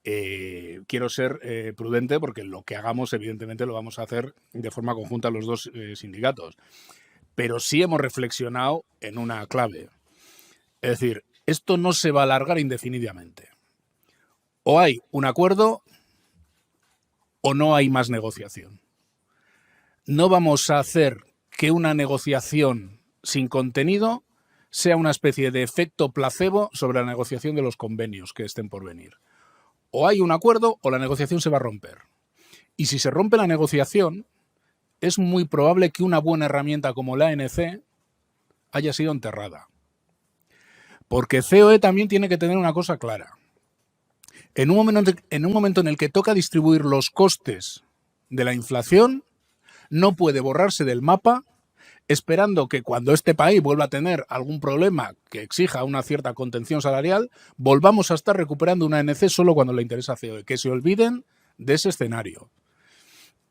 Speaker 1: quiero ser prudente, porque lo que hagamos evidentemente lo vamos a hacer de forma conjunta los dos sindicatos. Pero sí hemos reflexionado en una clave. Es decir, esto no se va a alargar indefinidamente. O hay un acuerdo o no hay más negociación. No vamos a hacer que una negociación sin contenido sea una especie de efecto placebo sobre la negociación de los convenios que estén por venir. O hay un acuerdo o la negociación se va a romper. Y si se rompe la negociación, es muy probable que una buena herramienta como la ANC haya sido enterrada. Porque COE también tiene que tener una cosa clara. En un momento en el que toca distribuir los costes de la inflación, no puede borrarse del mapa esperando que cuando este país vuelva a tener algún problema que exija una cierta contención salarial, volvamos a estar recuperando una ANC solo cuando le interesa a COE. Que se olviden de ese escenario.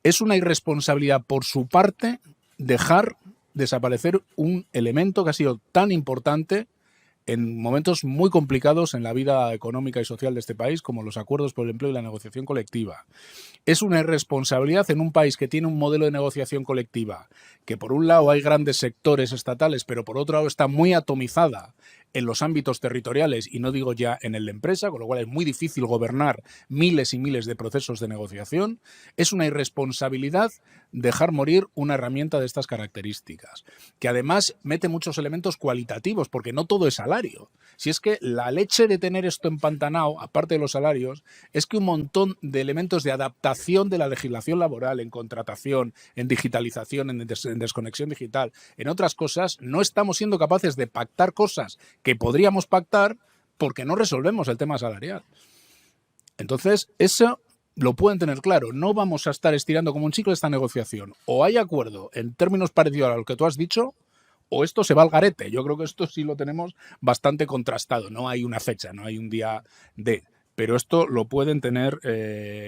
Speaker 1: Es una irresponsabilidad por su parte dejar desaparecer un elemento que ha sido tan importante en momentos muy complicados en la vida económica y social de este país, como los acuerdos por el empleo y la negociación colectiva. Es una irresponsabilidad en un país que tiene un modelo de negociación colectiva, que por un lado hay grandes sectores estatales, pero por otro lado está muy atomizada en los ámbitos territoriales y no digo ya en el de empresa, con lo cual es muy difícil gobernar miles y miles de procesos de negociación. Es una irresponsabilidad dejar morir una herramienta de estas características, que además mete muchos elementos cualitativos, porque no todo es salario. Si es que la leche de tener esto empantanado, aparte de los salarios, es que un montón de elementos de adaptación de la legislación laboral, en contratación, en digitalización, en desconexión digital, en otras cosas, no estamos siendo capaces de pactar cosas que podríamos pactar porque no resolvemos el tema salarial. Entonces, eso lo pueden tener claro. No vamos a estar estirando como un chicle esta negociación. O hay acuerdo en términos parecidos a lo que tú has dicho, o esto se va al garete. Yo creo que esto sí lo tenemos bastante contrastado. No hay una fecha, no hay un día de... Pero esto lo pueden tener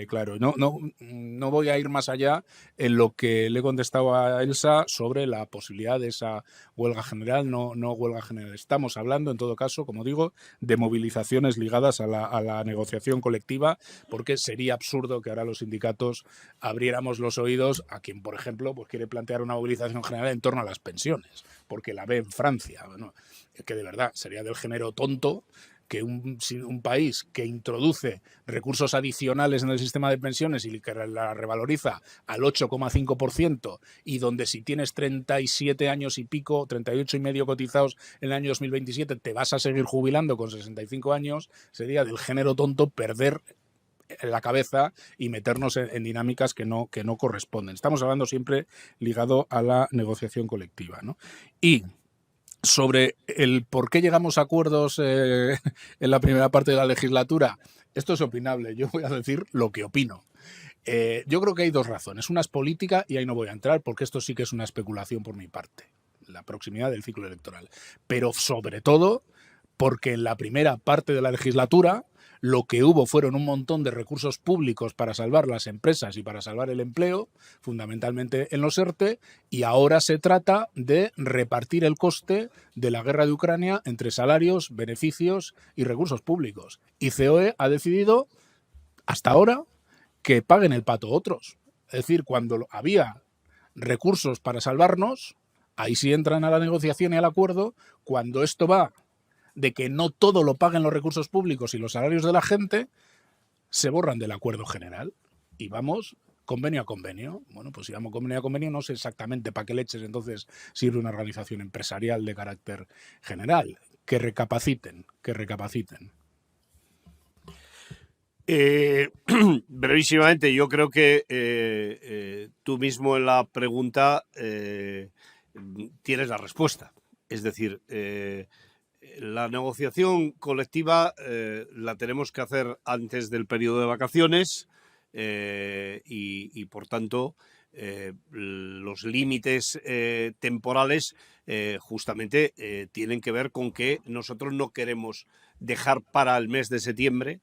Speaker 1: claro. No voy a ir más allá en lo que le he contestado a Elsa sobre la posibilidad de esa huelga general, no huelga general. Estamos hablando, en todo caso, como digo, de movilizaciones ligadas a la negociación colectiva, porque sería absurdo que ahora los sindicatos abriéramos los oídos a quien, por ejemplo, pues quiere plantear una movilización general en torno a las pensiones, porque la ve en Francia. Bueno, que de verdad sería del género tonto que un país que introduce recursos adicionales en el sistema de pensiones y que la revaloriza al 8,5% y donde si tienes 37 años y pico, 38 y medio cotizados en el año 2027, te vas a seguir jubilando con 65 años, sería del género tonto perder la cabeza y meternos en dinámicas que no corresponden. Estamos hablando siempre ligado a la negociación colectiva, ¿no? Y sobre el por qué llegamos a acuerdos en la primera parte de la legislatura, esto es opinable. Yo voy a decir lo que opino. Yo creo que hay dos razones. Una es política y ahí no voy a entrar porque esto sí que es una especulación por mi parte, la proximidad del ciclo electoral. Pero sobre todo porque en la primera parte de la legislatura lo que hubo fueron un montón de recursos públicos para salvar las empresas y para salvar el empleo, fundamentalmente en los ERTE, y ahora se trata de repartir el coste de la guerra de Ucrania entre salarios, beneficios y recursos públicos. Y COE ha decidido, hasta ahora, que paguen el pato otros. Es decir, cuando había recursos para salvarnos, ahí sí entran a la negociación y al acuerdo. Cuando esto va de que no todo lo paguen los recursos públicos y los salarios de la gente, se borran del acuerdo general y vamos convenio a convenio. Bueno, pues si vamos convenio a convenio, no sé exactamente para qué leches entonces sirve una organización empresarial de carácter general. Que recapaciten, que recapaciten.
Speaker 2: Brevísimamente, yo creo que tú mismo en la pregunta tienes la respuesta. Es decir, la negociación colectiva la tenemos que hacer antes del periodo de vacaciones y por tanto, los límites temporales justamente tienen que ver con que nosotros no queremos dejar para el mes de septiembre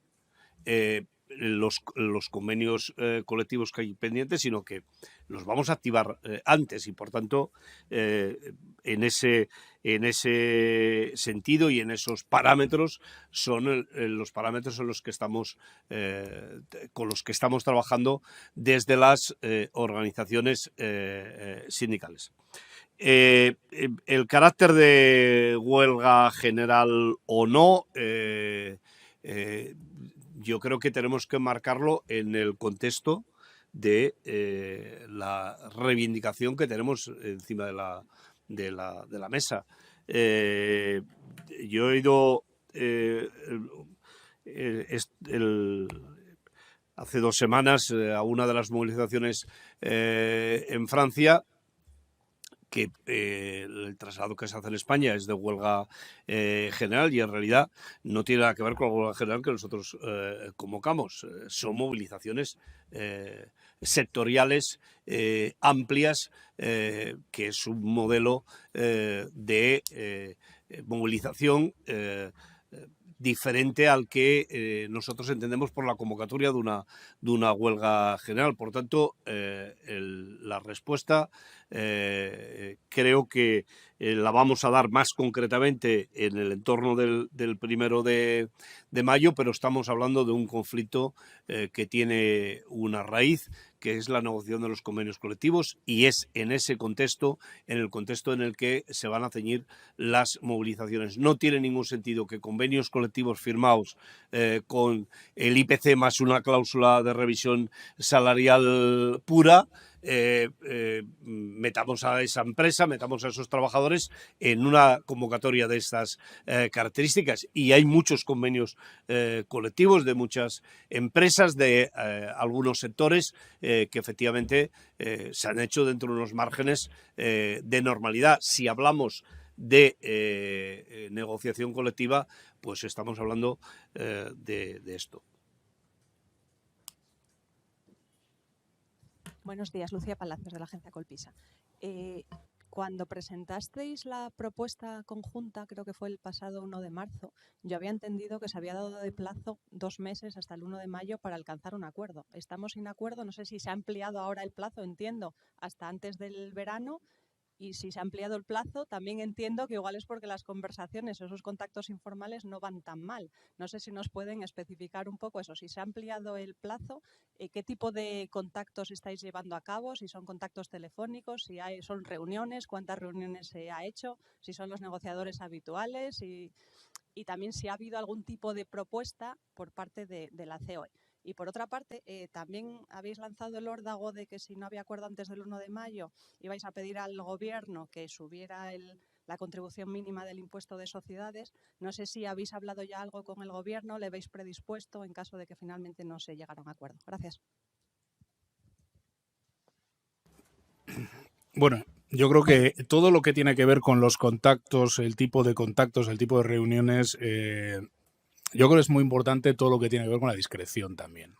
Speaker 2: los convenios colectivos que hay pendientes, sino que los vamos a activar antes y por tanto en ese sentido y en esos parámetros son los parámetros en los que estamos con los que estamos trabajando desde las organizaciones sindicales. El carácter de huelga general o no yo creo que tenemos que marcarlo en el contexto de la reivindicación que tenemos encima de la mesa. Yo he ido hace 2 semanas a una de las movilizaciones en Francia, que el traslado que se hace en España es de huelga general y en realidad no tiene nada que ver con la huelga general que nosotros convocamos. Son movilizaciones sectoriales amplias, que es un modelo de movilización diferente al que nosotros entendemos por la convocatoria de una huelga general. Por tanto, la respuesta creo que la vamos a dar más concretamente en el entorno del 1 de mayo, pero estamos hablando de un conflicto que tiene una raíz, que es la negociación de los convenios colectivos, y es en ese contexto, en el contexto en el que se van a ceñir las movilizaciones. No tiene ningún sentido que convenios colectivos firmados con el IPC más una cláusula de revisión salarial pura, metamos a esa empresa, metamos a esos trabajadores en una convocatoria de estas características. Y hay muchos convenios colectivos de muchas empresas, de algunos sectores que efectivamente se han hecho dentro de unos márgenes de normalidad. Si hablamos de negociación colectiva, pues estamos hablando de esto.
Speaker 4: Buenos días, Lucía Palacios, de la agencia Colpisa. Cuando presentasteis la propuesta conjunta, creo que fue el pasado 1 de marzo, yo había entendido que se había dado de plazo 2 meses hasta el 1 de mayo para alcanzar un acuerdo. Estamos sin acuerdo, no sé si se ha ampliado ahora el plazo, entiendo, hasta antes del verano. Y si se ha ampliado el plazo, también entiendo que igual es porque las conversaciones o esos contactos informales no van tan mal. No sé si nos pueden especificar un poco eso. Si se ha ampliado el plazo, ¿qué tipo de contactos estáis llevando a cabo? Si son contactos telefónicos, si son reuniones, cuántas reuniones se ha hecho, si son los negociadores habituales y también si ha habido algún tipo de propuesta por parte de la COE. Y por otra parte, también habéis lanzado el órdago de que si no había acuerdo antes del 1 de mayo, ibais a pedir al Gobierno que subiera la contribución mínima del impuesto de sociedades. No sé si habéis hablado ya algo con el Gobierno, le veis predispuesto en caso de que finalmente no se llegara a un acuerdo. Gracias.
Speaker 1: Bueno, yo creo que todo lo que tiene que ver con los contactos, el tipo de reuniones, yo creo que es muy importante todo lo que tiene que ver con la discreción también.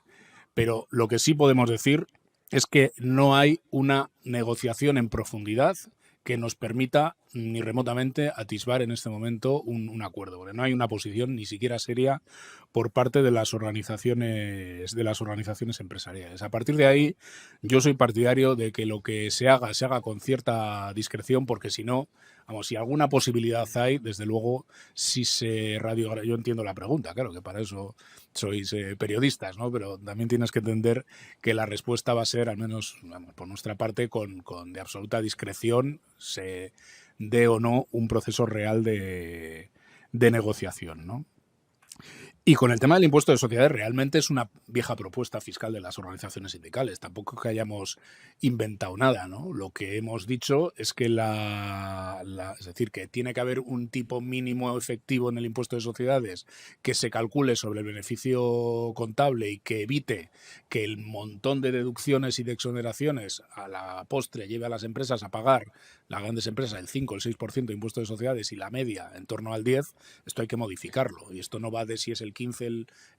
Speaker 1: Pero lo que sí podemos decir es que no hay una negociación en profundidad que nos permita ni remotamente atisbar en este momento un acuerdo, porque no hay una posición ni siquiera seria por parte de las organizaciones empresariales. A partir de ahí, yo soy partidario de que lo que se haga con cierta discreción, porque si no, vamos, si alguna posibilidad hay, desde luego, si se yo entiendo la pregunta, claro, que para eso sois periodistas, ¿no? Pero también tienes que entender que la respuesta va a ser, al menos vamos, por nuestra parte, con de absoluta discreción, se dé o no un proceso real de negociación, ¿no? Y con el tema del impuesto de sociedades, realmente es una vieja propuesta fiscal de las organizaciones sindicales. Tampoco es que hayamos inventado nada, ¿no? Lo que hemos dicho es que es decir, que tiene que haber un tipo mínimo efectivo en el impuesto de sociedades que se calcule sobre el beneficio contable y que evite que el montón de deducciones y de exoneraciones a la postre lleve a las empresas a pagar, las grandes empresas, el 5 o el 6% de impuesto de sociedades y la media en torno al 10%. Esto hay que modificarlo. Y esto no va de si es el 15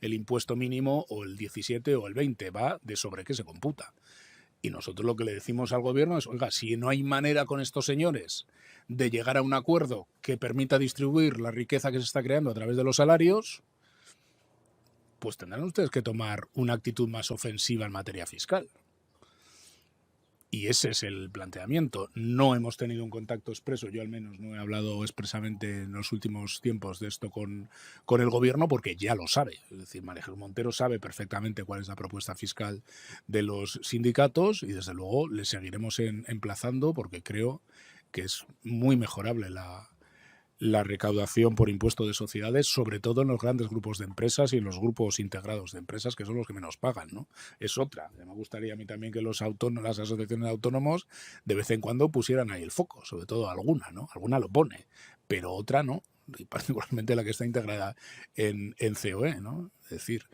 Speaker 1: el impuesto mínimo o el 17 o el 20, va de sobre qué se computa. Y nosotros lo que le decimos al Gobierno es, oiga, si no hay manera con estos señores de llegar a un acuerdo que permita distribuir la riqueza que se está creando a través de los salarios, pues tendrán ustedes que tomar una actitud más ofensiva en materia fiscal. Y ese es el planteamiento. No hemos tenido un contacto expreso, yo al menos no he hablado expresamente en los últimos tiempos de esto con el Gobierno, porque ya lo sabe. Es decir, María Jesús Montero sabe perfectamente cuál es la propuesta fiscal de los sindicatos y desde luego le seguiremos emplazando porque creo que es muy mejorable la recaudación por impuesto de sociedades, sobre todo en los grandes grupos de empresas y en los grupos integrados de empresas, que son los que menos pagan, ¿no? Es otra. Me gustaría a mí también que las asociaciones de autónomos de vez en cuando pusieran ahí el foco, sobre todo alguna, ¿no? Alguna lo pone, pero otra no, y particularmente la que está integrada en COE, ¿no? Es decir,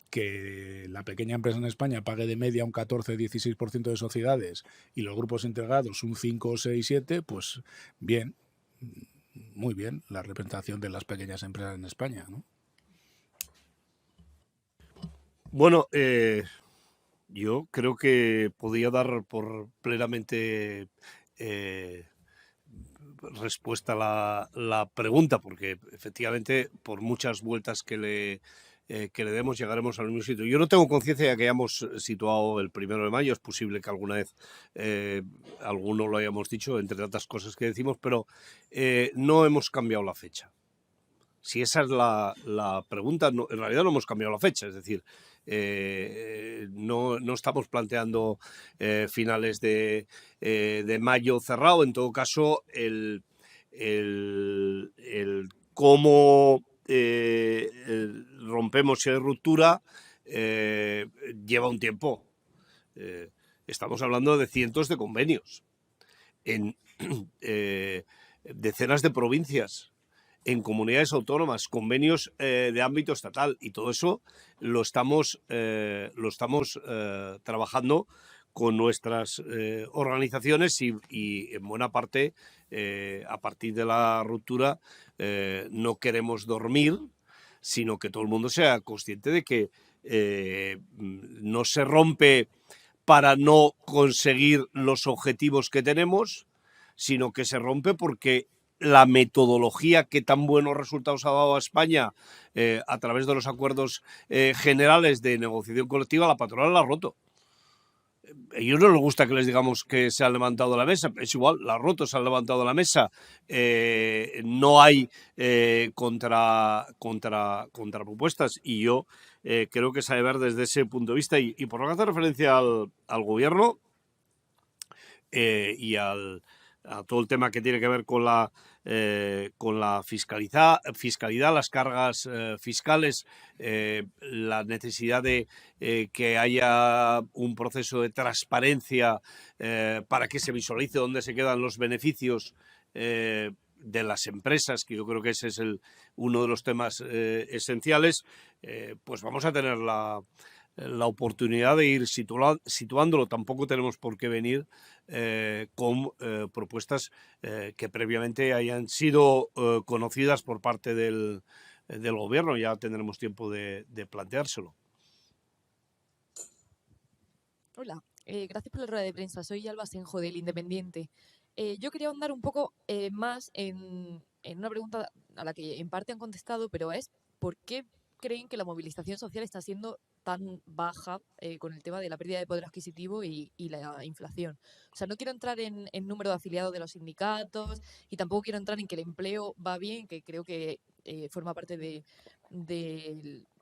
Speaker 1: que la pequeña empresa en España pague de media un 14-16% de sociedades y los grupos integrados un 5, 6, 7, pues bien, muy bien la representación de las pequeñas empresas en España, ¿no?
Speaker 2: Bueno, yo creo que podía dar por plenamente respuesta a la pregunta, porque efectivamente, por muchas vueltas que le que le demos llegaremos al mismo sitio. Yo no tengo conciencia de que hayamos situado el 1 de mayo, es posible que alguna vez alguno lo hayamos dicho, entre tantas cosas que decimos, pero no hemos cambiado la fecha. Si esa es la pregunta, no, en realidad no hemos cambiado la fecha, es decir, no estamos planteando finales de mayo cerrado. En todo caso, el cómo rompemos si hay ruptura lleva un tiempo. Estamos hablando de cientos de convenios en decenas de provincias, en comunidades autónomas, convenios de ámbito estatal, y todo eso lo estamos trabajando con nuestras organizaciones y en buena parte, a partir de la ruptura, no queremos dormir, sino que todo el mundo sea consciente de que no se rompe para no conseguir los objetivos que tenemos, sino que se rompe porque la metodología que tan buenos resultados ha dado a España a través de los acuerdos generales de negociación colectiva, la patronal la ha roto. A ellos no les gusta que les digamos que se han levantado de la mesa, es igual, la ha roto, se han levantado de la mesa. No hay contrapropuestas, y yo creo que se ha de ver desde ese punto de vista. Y por lo que hace referencia al gobierno y a todo el tema que tiene que ver con la fiscalidad, las cargas fiscales, la necesidad de que haya un proceso de transparencia para que se visualice dónde se quedan los beneficios de las empresas, que yo creo que ese es uno de los temas esenciales. Pues vamos a tener la oportunidad de ir situándolo. Tampoco tenemos por qué venir con propuestas que previamente hayan sido conocidas por parte del gobierno. Ya tendremos tiempo de planteárselo.
Speaker 6: Hola, gracias por la rueda de prensa. Soy Alba Senjo, del Independiente. Yo quería ahondar un poco más en una pregunta a la que en parte han contestado, pero es ¿por qué creen que la movilización social está siendo tan baja con el tema de la pérdida de poder adquisitivo y la inflación? O sea, no quiero entrar en número de afiliados de los sindicatos y tampoco quiero entrar en que el empleo va bien, que creo que forma parte de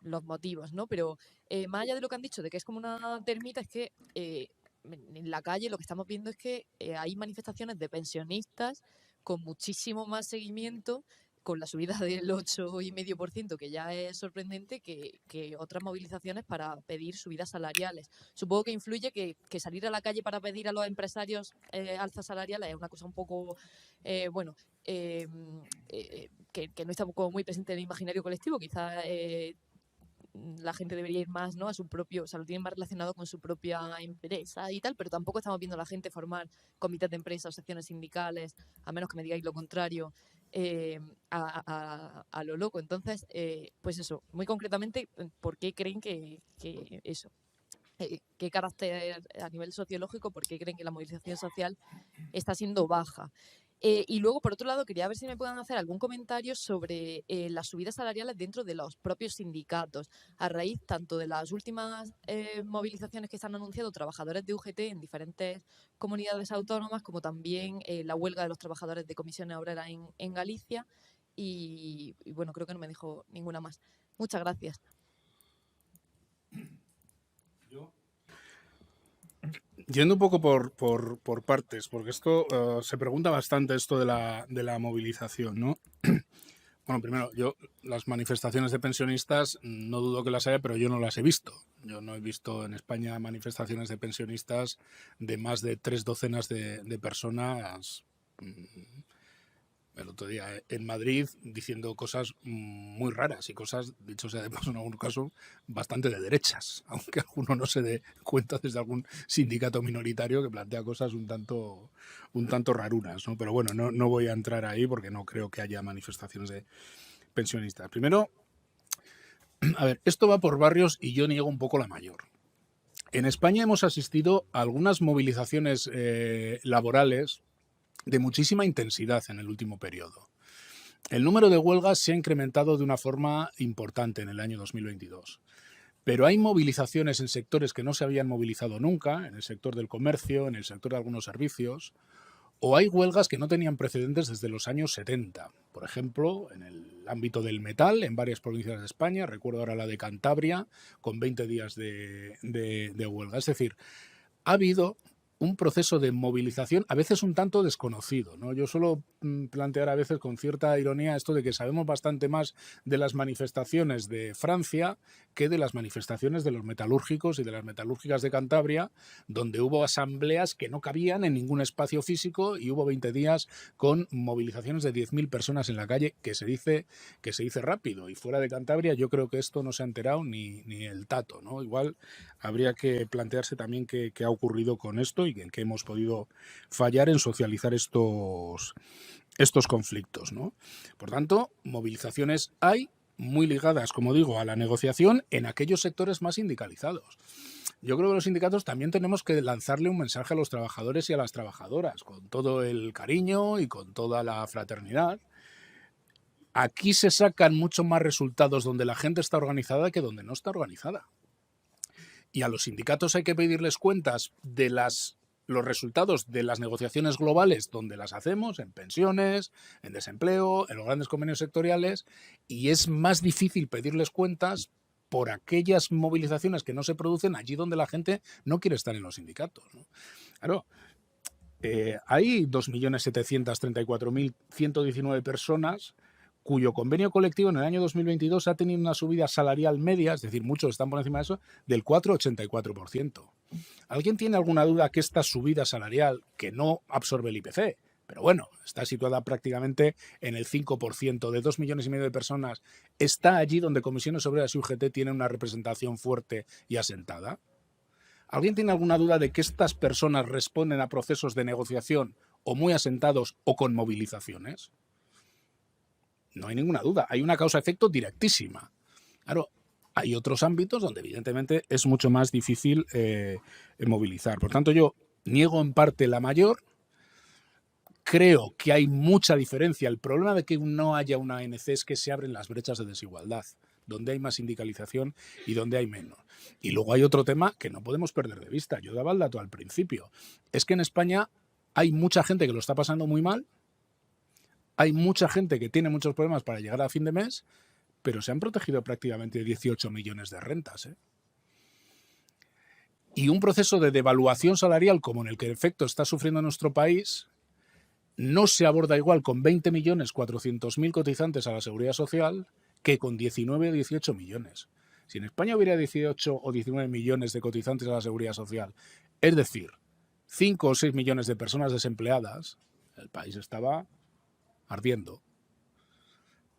Speaker 6: los motivos, ¿no? Pero más allá de lo que han dicho, de que es como una termita, es que en la calle lo que estamos viendo es que hay manifestaciones de pensionistas con muchísimo más seguimiento, con la subida del 8,5%, que ya es sorprendente, que otras movilizaciones para pedir subidas salariales. Supongo que influye que salir a la calle para pedir a los empresarios alzas salariales es una cosa un poco, que no está como muy presente en el imaginario colectivo. Quizás la gente debería ir más, ¿no?, a su propio, o sea, lo tienen más relacionado con su propia empresa y tal, pero tampoco estamos viendo a la gente formar comités de empresa o secciones sindicales, a menos que me digáis lo contrario, a lo loco. Entonces, pues eso, muy concretamente, ¿por qué creen que eso? ¿Qué carácter a nivel sociológico, por qué creen que la movilización social está siendo baja? Y luego, por otro lado, quería ver si me pueden hacer algún comentario sobre las subidas salariales dentro de los propios sindicatos, a raíz tanto de las últimas movilizaciones que se han anunciado trabajadores de UGT en diferentes comunidades autónomas, como también la huelga de los trabajadores de comisiones obreras en Galicia. Y bueno, creo que no me dijo ninguna más. Muchas gracias.
Speaker 1: Yendo un poco por partes, porque esto se pregunta bastante, esto de la movilización, ¿no? Bueno, primero, yo las manifestaciones de pensionistas no dudo que las haya, pero yo no las he visto. Yo no he visto en España manifestaciones de pensionistas de más de 3 docenas de personas el otro día en Madrid diciendo cosas muy raras y cosas, dicho sea de paso, en algún caso bastante de derechas, aunque alguno no se dé cuenta desde algún sindicato minoritario que plantea cosas un tanto rarunas, ¿no? Pero bueno, no voy a entrar ahí porque no creo que haya manifestaciones de pensionistas. Primero, a ver, esto va por barrios y yo niego un poco la mayor. En España hemos asistido a algunas movilizaciones laborales de muchísima intensidad en el último periodo. El número de huelgas se ha incrementado de una forma importante en el año 2022. Pero hay movilizaciones en sectores que no se habían movilizado nunca, en el sector del comercio, en el sector de algunos servicios, o hay huelgas que no tenían precedentes desde los años 70. Por ejemplo, en el ámbito del metal, en varias provincias de España, recuerdo ahora la de Cantabria, con 20 días de huelga. Es decir, ha habido un proceso de movilización a veces un tanto desconocido, ¿no? Yo suelo plantear a veces con cierta ironía esto de que sabemos bastante más de las manifestaciones de Francia que de las manifestaciones de los metalúrgicos y de las metalúrgicas de Cantabria, donde hubo asambleas que no cabían en ningún espacio físico y hubo 20 días con movilizaciones de 10.000 personas en la calle, que se dice rápido. Y fuera de Cantabria yo creo que esto no se ha enterado ni el tato, ¿no? Igual habría que plantearse también qué ha ocurrido con esto y en qué hemos podido fallar en socializar estos conflictos, ¿no? Por tanto, movilizaciones hay muy ligadas, como digo, a la negociación en aquellos sectores más sindicalizados. Yo creo que los sindicatos también tenemos que lanzarle un mensaje a los trabajadores y a las trabajadoras, con todo el cariño y con toda la fraternidad. Aquí se sacan mucho más resultados donde la gente está organizada que donde no está organizada. Y a los sindicatos hay que pedirles cuentas de los resultados de las negociaciones globales donde las hacemos, en pensiones, en desempleo, en los grandes convenios sectoriales, y es más difícil pedirles cuentas por aquellas movilizaciones que no se producen allí donde la gente no quiere estar en los sindicatos, ¿no? Claro, hay 2.734.119 personas cuyo convenio colectivo en el año 2022 ha tenido una subida salarial media, es decir, muchos están por encima de eso, del 4,84%. ¿Alguien tiene alguna duda que esta subida salarial, que no absorbe el IPC, pero bueno, está situada prácticamente en el 5% de 2,5 millones de personas, está allí donde Comisiones Obreras y UGT tienen una representación fuerte y asentada? ¿Alguien tiene alguna duda de que estas personas responden a procesos de negociación o muy asentados o con movilizaciones? No hay ninguna duda, hay una causa-efecto directísima. Claro, hay otros ámbitos donde evidentemente es mucho más difícil movilizar. Por tanto, yo niego en parte la mayor, creo que hay mucha diferencia. El problema de que no haya una ANC es que se abren las brechas de desigualdad, donde hay más sindicalización y donde hay menos. Y luego hay otro tema que no podemos perder de vista. Yo daba el dato al principio. Es que en España hay mucha gente que lo está pasando muy mal, hay mucha gente que tiene muchos problemas para llegar a fin de mes, pero se han protegido prácticamente 18 millones de rentas, ¿eh? Y un proceso de devaluación salarial como en el que en efecto está sufriendo nuestro país no se aborda igual con 20.400.000 cotizantes a la Seguridad Social que con 19 o 18 millones. Si en España hubiera 18 o 19 millones de cotizantes a la Seguridad Social, es decir, 5 o 6 millones de personas desempleadas, el país estaba ardiendo.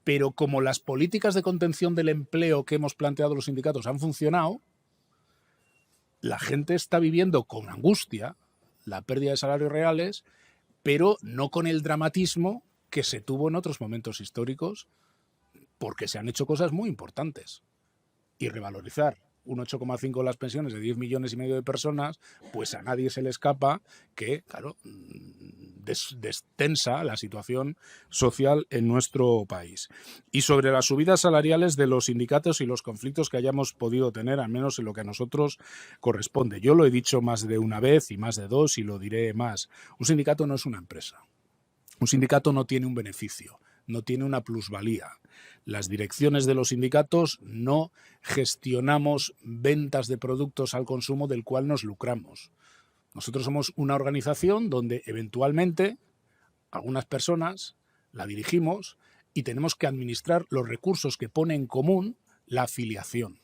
Speaker 1: Pero como las políticas de contención del empleo que hemos planteado los sindicatos han funcionado, la gente está viviendo con angustia la pérdida de salarios reales, pero no con el dramatismo que se tuvo en otros momentos históricos, porque se han hecho cosas muy importantes. Y revalorizar un 8,5 las pensiones de 10 millones y medio de personas, pues a nadie se le escapa que, claro, destensa la situación social en nuestro país. Y sobre las subidas salariales de los sindicatos y los conflictos que hayamos podido tener, al menos en lo que a nosotros corresponde. Yo lo he dicho más de una vez y más de dos y lo diré más. Un sindicato no es una empresa. Un sindicato no tiene un beneficio, no tiene una plusvalía. Las direcciones de los sindicatos no gestionamos ventas de productos al consumo del cual nos lucramos. Nosotros somos una organización donde eventualmente algunas personas la dirigimos y tenemos que administrar los recursos que pone en común la afiliación.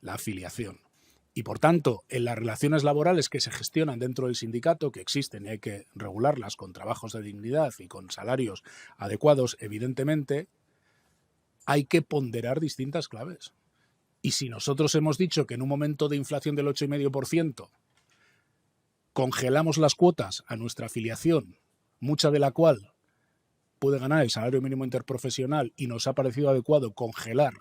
Speaker 1: La afiliación. Y por tanto, en las relaciones laborales que se gestionan dentro del sindicato, que existen y hay que regularlas con trabajos de dignidad y con salarios adecuados, evidentemente, hay que ponderar distintas claves. Y si nosotros hemos dicho que en un momento de inflación del 8,5% congelamos las cuotas a nuestra afiliación, mucha de la cual puede ganar el salario mínimo interprofesional, y nos ha parecido adecuado congelar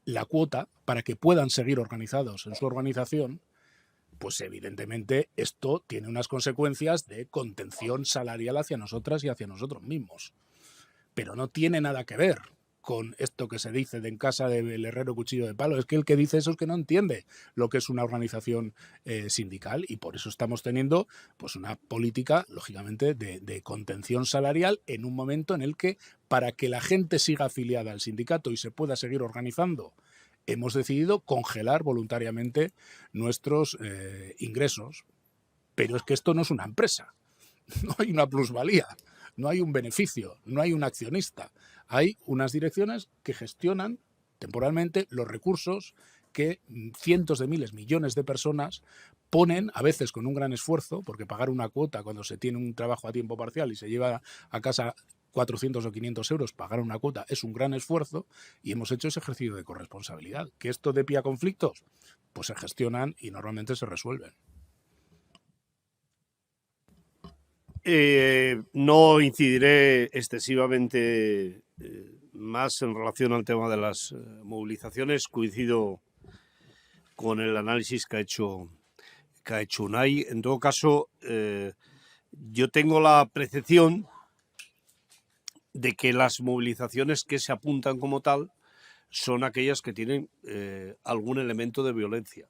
Speaker 1: la cuota para que puedan seguir organizados en su organización, pues evidentemente esto tiene unas consecuencias de contención salarial hacia nosotras y hacia nosotros mismos. pero no tiene nada que ver con esto que se dice de en casa del herrero cuchillo de palo. Es que el que dice eso es que no entiende lo que es una organización sindical, y por eso estamos teniendo pues una política, lógicamente, de contención salarial en un momento en el que, para que la gente siga afiliada al sindicato y se pueda seguir organizando, hemos decidido congelar voluntariamente nuestros ingresos. Pero es que esto no es una empresa, no hay una plusvalía, no hay un beneficio, no hay un accionista. Hay unas direcciones que gestionan temporalmente los recursos que cientos de miles, millones de personas ponen, a veces con un gran esfuerzo, porque pagar una cuota cuando se tiene un trabajo a tiempo parcial y se lleva a casa 400 o 500 euros, pagar una cuota es un gran esfuerzo, y hemos hecho ese ejercicio de corresponsabilidad. ¿Que esto dé pie a conflictos? Pues se gestionan y normalmente se resuelven.
Speaker 2: No incidiré excesivamente más en relación al tema de las movilizaciones. Coincido con el análisis que ha hecho Unai. En todo caso, yo tengo la percepción de que las movilizaciones que se apuntan como tal son aquellas que tienen algún elemento de violencia.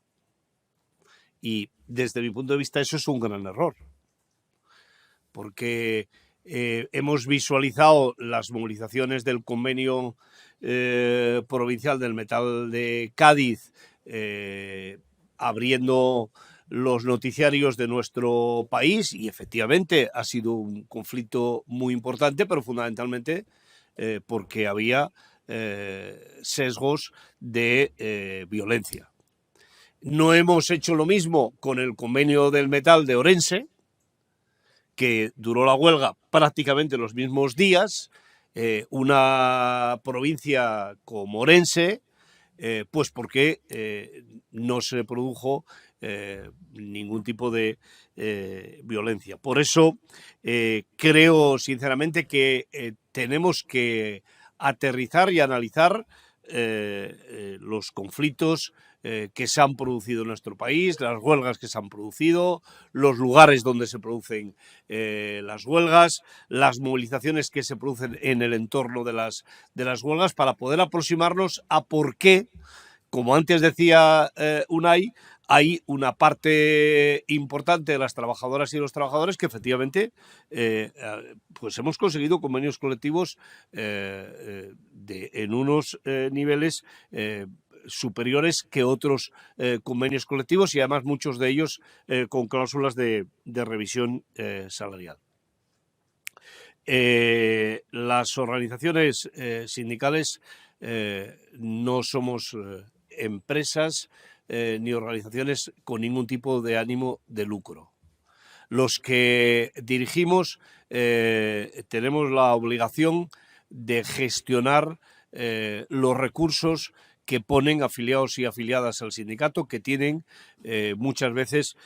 Speaker 2: Y desde mi punto de vista eso es un gran error, porque hemos visualizado las movilizaciones del convenio provincial del metal de Cádiz abriendo los noticiarios de nuestro país, y efectivamente ha sido un conflicto muy importante, pero fundamentalmente porque había sesgos de violencia. No hemos hecho lo mismo con el convenio del metal de Orense, que duró la huelga prácticamente los mismos días. Una provincia como Orense, pues porque no se produjo ningún tipo de violencia. Por eso creo sinceramente que tenemos que aterrizar y analizar los conflictos que se han producido en nuestro país, las huelgas que se han producido, los lugares donde se producen las huelgas, las movilizaciones que se producen en el entorno de las huelgas, para poder aproximarnos a por qué, como antes decía Unai, hay una parte importante de las trabajadoras y los trabajadores que efectivamente pues hemos conseguido convenios colectivos en unos niveles superiores que otros convenios colectivos, y además muchos de ellos con cláusulas de revisión salarial. Las organizaciones sindicales no somos empresas ni organizaciones con ningún tipo de ánimo de lucro. Los que dirigimos tenemos la obligación de gestionar los recursos que ponen afiliados y afiliadas al sindicato, que tienen muchas veces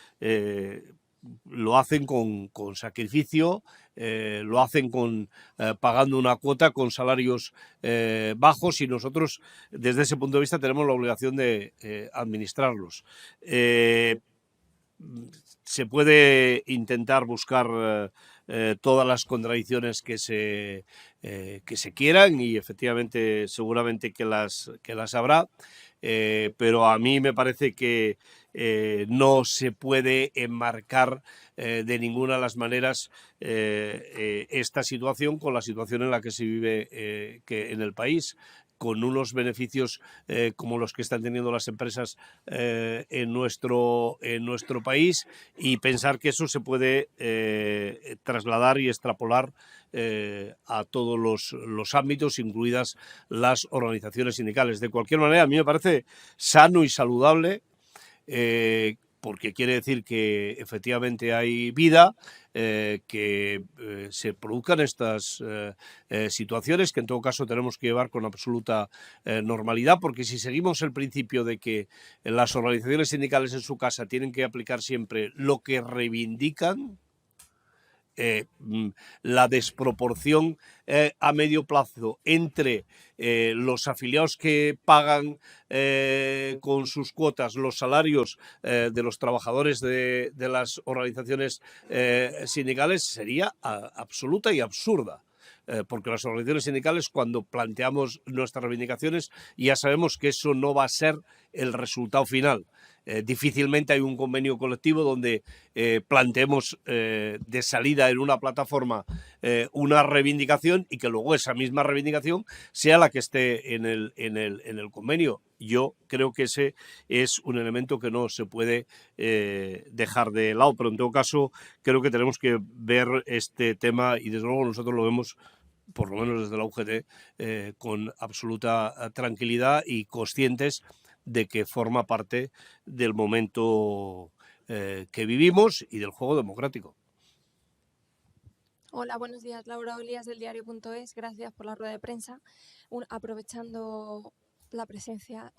Speaker 2: lo hacen con sacrificio, lo hacen pagando una cuota con salarios bajos, y nosotros desde ese punto de vista tenemos la obligación de administrarlos. Se puede intentar buscar todas las contradicciones que se quieran, y efectivamente seguramente que las habrá, pero a mí me parece que no se puede enmarcar de ninguna de las maneras esta situación con la situación en la que se vive en el país, con unos beneficios como los que están teniendo las empresas en nuestro país, y pensar que eso se puede trasladar y extrapolar a todos los ámbitos, incluidas las organizaciones sindicales. De cualquier manera, a mí me parece sano y saludable, porque quiere decir que efectivamente hay vida, que se produzcan estas situaciones, que en todo caso tenemos que llevar con absoluta normalidad, porque si seguimos el principio de que las organizaciones sindicales en su casa tienen que aplicar siempre lo que reivindican, la desproporción a medio plazo entre los afiliados que pagan con sus cuotas los salarios de los trabajadores de las organizaciones sindicales sería absoluta y absurda. porque las organizaciones sindicales, cuando planteamos nuestras reivindicaciones, ya sabemos que eso no va a ser el resultado final. Difícilmente hay un convenio colectivo donde planteemos de salida en una plataforma una reivindicación y que luego esa misma reivindicación sea la que esté en el convenio. Yo creo que ese es un elemento que no se puede dejar de lado, pero en todo caso creo que tenemos que ver este tema y desde luego nosotros lo vemos, por lo menos desde la UGT, con absoluta tranquilidad y conscientes de que forma parte del momento que vivimos y del juego democrático.
Speaker 7: Hola, buenos días. Laura Olías del diario.es. Gracias por la rueda de prensa. Aprovechando la presencia,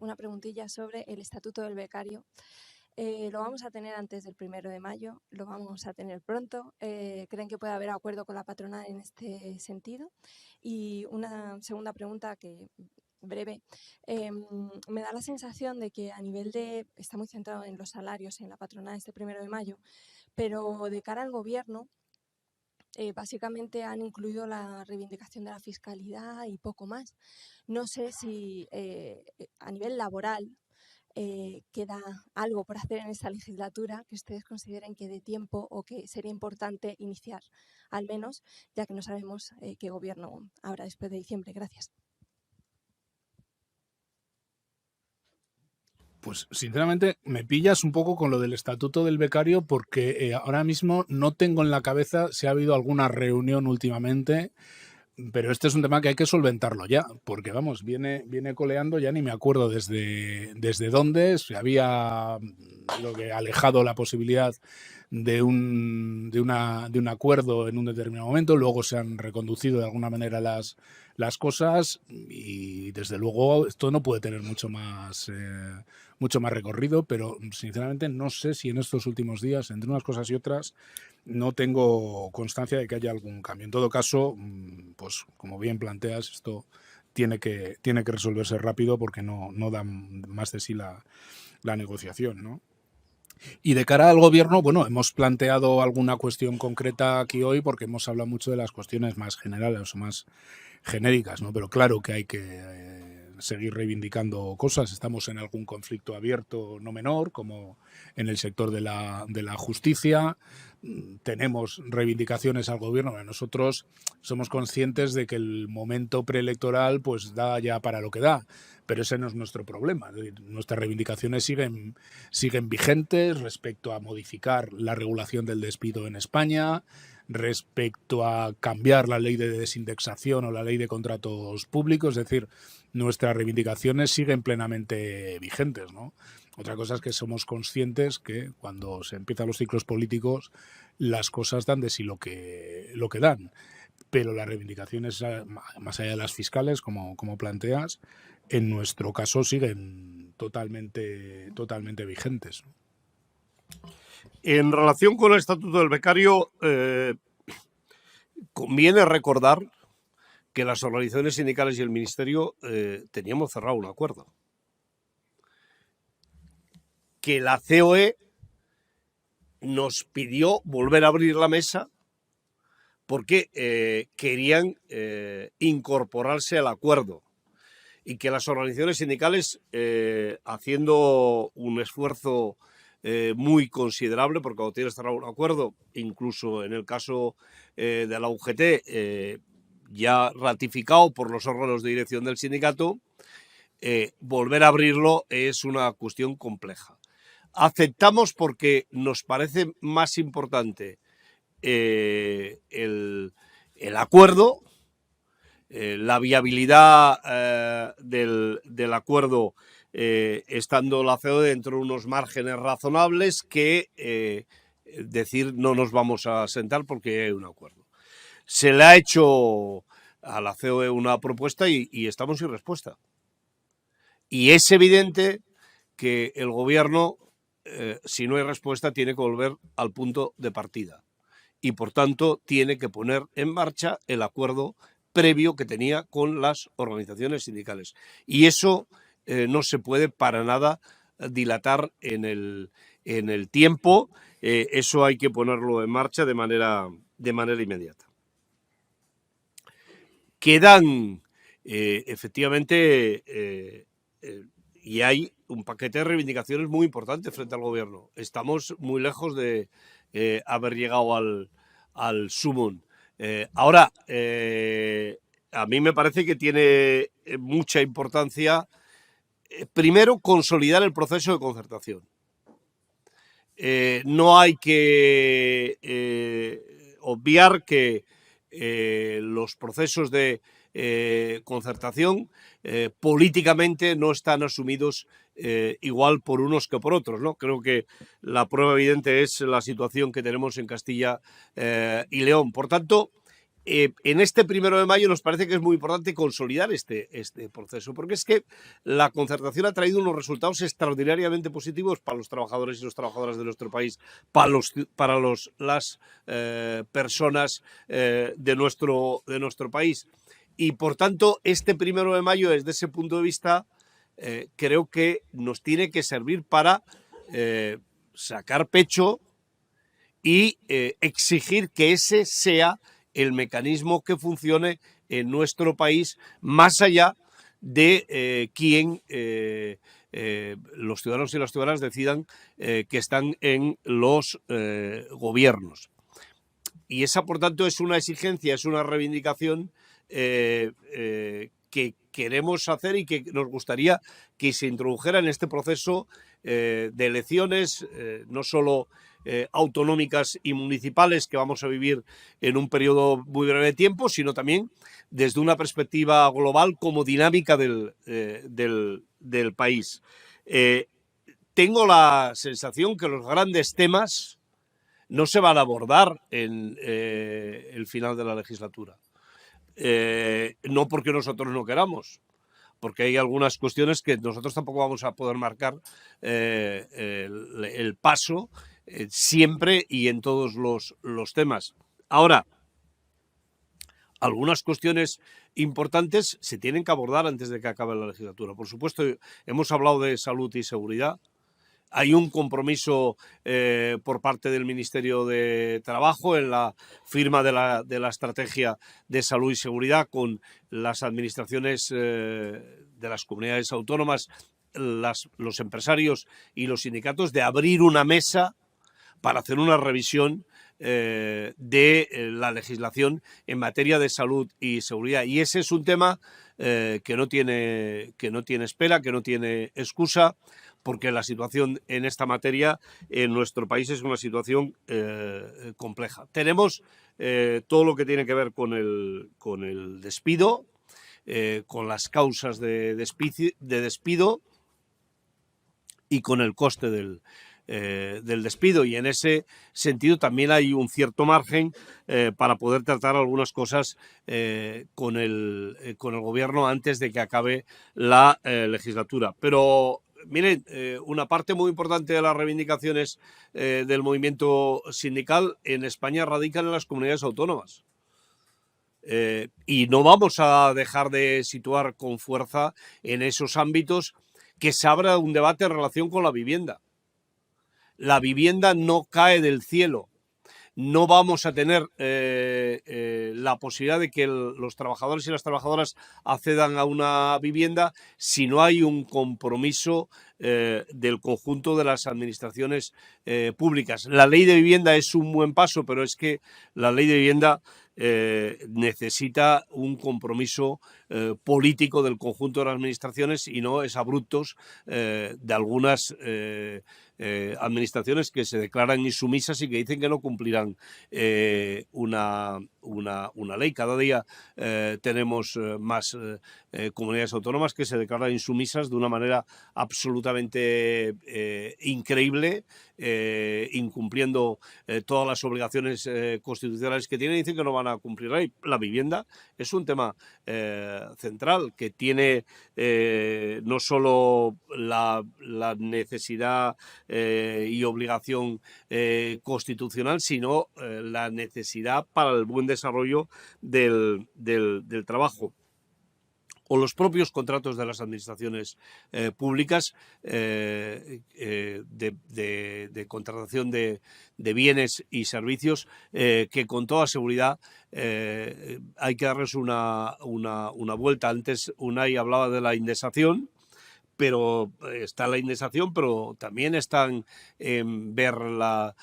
Speaker 7: una preguntilla sobre el Estatuto del Becario. Lo vamos a tener antes del 1 de mayo, lo vamos a tener pronto. ¿Creen que puede haber acuerdo con la patronal en este sentido? Y una segunda pregunta que breve. Me da la sensación de que a nivel de... Está muy centrado en los salarios en la patronal este 1 de mayo, pero de cara al gobierno, básicamente han incluido la reivindicación de la fiscalidad y poco más. No sé si a nivel laboral queda algo por hacer en esta legislatura que ustedes consideren que dé tiempo o que sería importante iniciar, al menos, ya que no sabemos qué gobierno habrá después de diciembre. Gracias.
Speaker 1: Pues sinceramente me pillas un poco con lo del estatuto del becario porque ahora mismo no tengo en la cabeza si ha habido alguna reunión últimamente, pero este es un tema que hay que solventarlo ya, porque vamos, viene coleando, ya ni me acuerdo desde dónde, se había lo que alejado la posibilidad de un acuerdo en un determinado momento, luego se han reconducido de alguna manera las cosas y desde luego esto no puede tener mucho más recorrido, pero sinceramente no sé si en estos últimos días, entre unas cosas y otras, no tengo constancia de que haya algún cambio. En todo caso, pues como bien planteas, esto tiene que resolverse rápido porque no da más de sí la negociación, ¿no? Y de cara al gobierno, bueno, hemos planteado alguna cuestión concreta aquí hoy porque hemos hablado mucho de las cuestiones más generales o más genéricas, ¿no? Pero claro que hay que seguir reivindicando cosas. Estamos en algún conflicto abierto no menor, como en el sector de la justicia. Tenemos reivindicaciones al gobierno. Bueno, nosotros somos conscientes de que el momento preelectoral pues da ya para lo que da, pero ese no es nuestro problema. Nuestras reivindicaciones siguen vigentes respecto a modificar la regulación del despido en España, respecto a cambiar la ley de desindexación o la ley de contratos públicos, es decir, nuestras reivindicaciones siguen plenamente vigentes, ¿no? Otra cosa es que somos conscientes que cuando se empiezan los ciclos políticos las cosas dan de sí lo que dan, pero las reivindicaciones, más allá de las fiscales, como planteas, en nuestro caso siguen totalmente vigentes.
Speaker 2: En relación con el Estatuto del Becario, conviene recordar que las organizaciones sindicales y el Ministerio teníamos cerrado un acuerdo. Que la COE nos pidió volver a abrir la mesa porque querían incorporarse al acuerdo y que las organizaciones sindicales, haciendo un esfuerzo muy considerable, porque cuando tienes cerrado un acuerdo, incluso en el caso de la UGT, ya ratificado por los órganos de dirección del sindicato, volver a abrirlo es una cuestión compleja. Aceptamos porque nos parece más importante el acuerdo, la viabilidad del acuerdo estando la COE dentro de unos márgenes razonables que decir no nos vamos a sentar porque hay un acuerdo. Se le ha hecho a la COE una propuesta y estamos sin respuesta. Y es evidente que el gobierno, si no hay respuesta, tiene que volver al punto de partida. Y, por tanto, tiene que poner en marcha el acuerdo previo que tenía con las organizaciones sindicales. Y eso no se puede para nada dilatar en el tiempo. Eso hay que ponerlo en marcha de manera inmediata. Quedan, efectivamente, y hay un paquete de reivindicaciones muy importantes frente al gobierno. Estamos muy lejos de haber llegado al sumum. Ahora, a mí me parece que tiene mucha importancia, primero, consolidar el proceso de concertación. No hay que obviar que los procesos de concertación políticamente no están asumidos igual por unos que por otros, ¿no? Creo que la prueba evidente es la situación que tenemos en Castilla y León. Por tanto, en este 1 de mayo nos parece que es muy importante consolidar este proceso, porque es que la concertación ha traído unos resultados extraordinariamente positivos para los trabajadores y las trabajadoras de nuestro país, para las personas de nuestro país. Y por tanto, este 1 de mayo, desde ese punto de vista, creo que nos tiene que servir para sacar pecho y exigir que ese sea el mecanismo que funcione en nuestro país, más allá de quien los ciudadanos y las ciudadanas decidan que están en los gobiernos. Y esa, por tanto, es una exigencia, es una reivindicación que queremos hacer y que nos gustaría que se introdujera en este proceso de elecciones, no solo autonómicas y municipales que vamos a vivir en un periodo muy breve de tiempo, sino también desde una perspectiva global como dinámica del país. Tengo la sensación que los grandes temas no se van a abordar en el final de la legislatura. No porque nosotros no queramos, porque hay algunas cuestiones que nosotros tampoco vamos a poder marcar el paso siempre y en todos los temas. Ahora, algunas cuestiones importantes se tienen que abordar antes de que acabe la legislatura. Por supuesto, hemos hablado de salud y seguridad. Hay un compromiso por parte del Ministerio de Trabajo en la firma de la estrategia de salud y seguridad con las administraciones de las comunidades autónomas, los empresarios y los sindicatos, de abrir una mesa para hacer una revisión de la legislación en materia de salud y seguridad. Y ese es un tema que no tiene espera, que no tiene excusa, porque la situación en esta materia en nuestro país es una situación compleja. Tenemos todo lo que tiene que ver con el despido, con las causas de despido y con el coste del despido, y en ese sentido también hay un cierto margen para poder tratar algunas cosas con el gobierno antes de que acabe la legislatura. Pero miren, una parte muy importante de las reivindicaciones del movimiento sindical en España radican en las comunidades autónomas. Y no vamos a dejar de situar con fuerza en esos ámbitos que se abra un debate en relación con la vivienda. La vivienda no cae del cielo. No vamos a tener la posibilidad de que los trabajadores y las trabajadoras accedan a una vivienda si no hay un compromiso del conjunto de las administraciones públicas. La ley de vivienda es un buen paso, pero es que la ley de vivienda necesita un compromiso político del conjunto de las administraciones y no es abruptos de algunas administraciones que se declaran insumisas y que dicen que no cumplirán una ley. Cada día tenemos más comunidades autónomas que se declaran insumisas de una manera absolutamente increíble, incumpliendo todas las obligaciones constitucionales que tienen, y dicen que no van a cumplir la ley. La vivienda es un tema central que tiene no solo la necesidad y obligación constitucional, sino la necesidad para el buen desarrollo del trabajo. o los propios contratos de las administraciones públicas de contratación de bienes y servicios que con toda seguridad hay que darles una vuelta. Antes Unai hablaba de la indexación, pero está la indexación, pero también están en ver la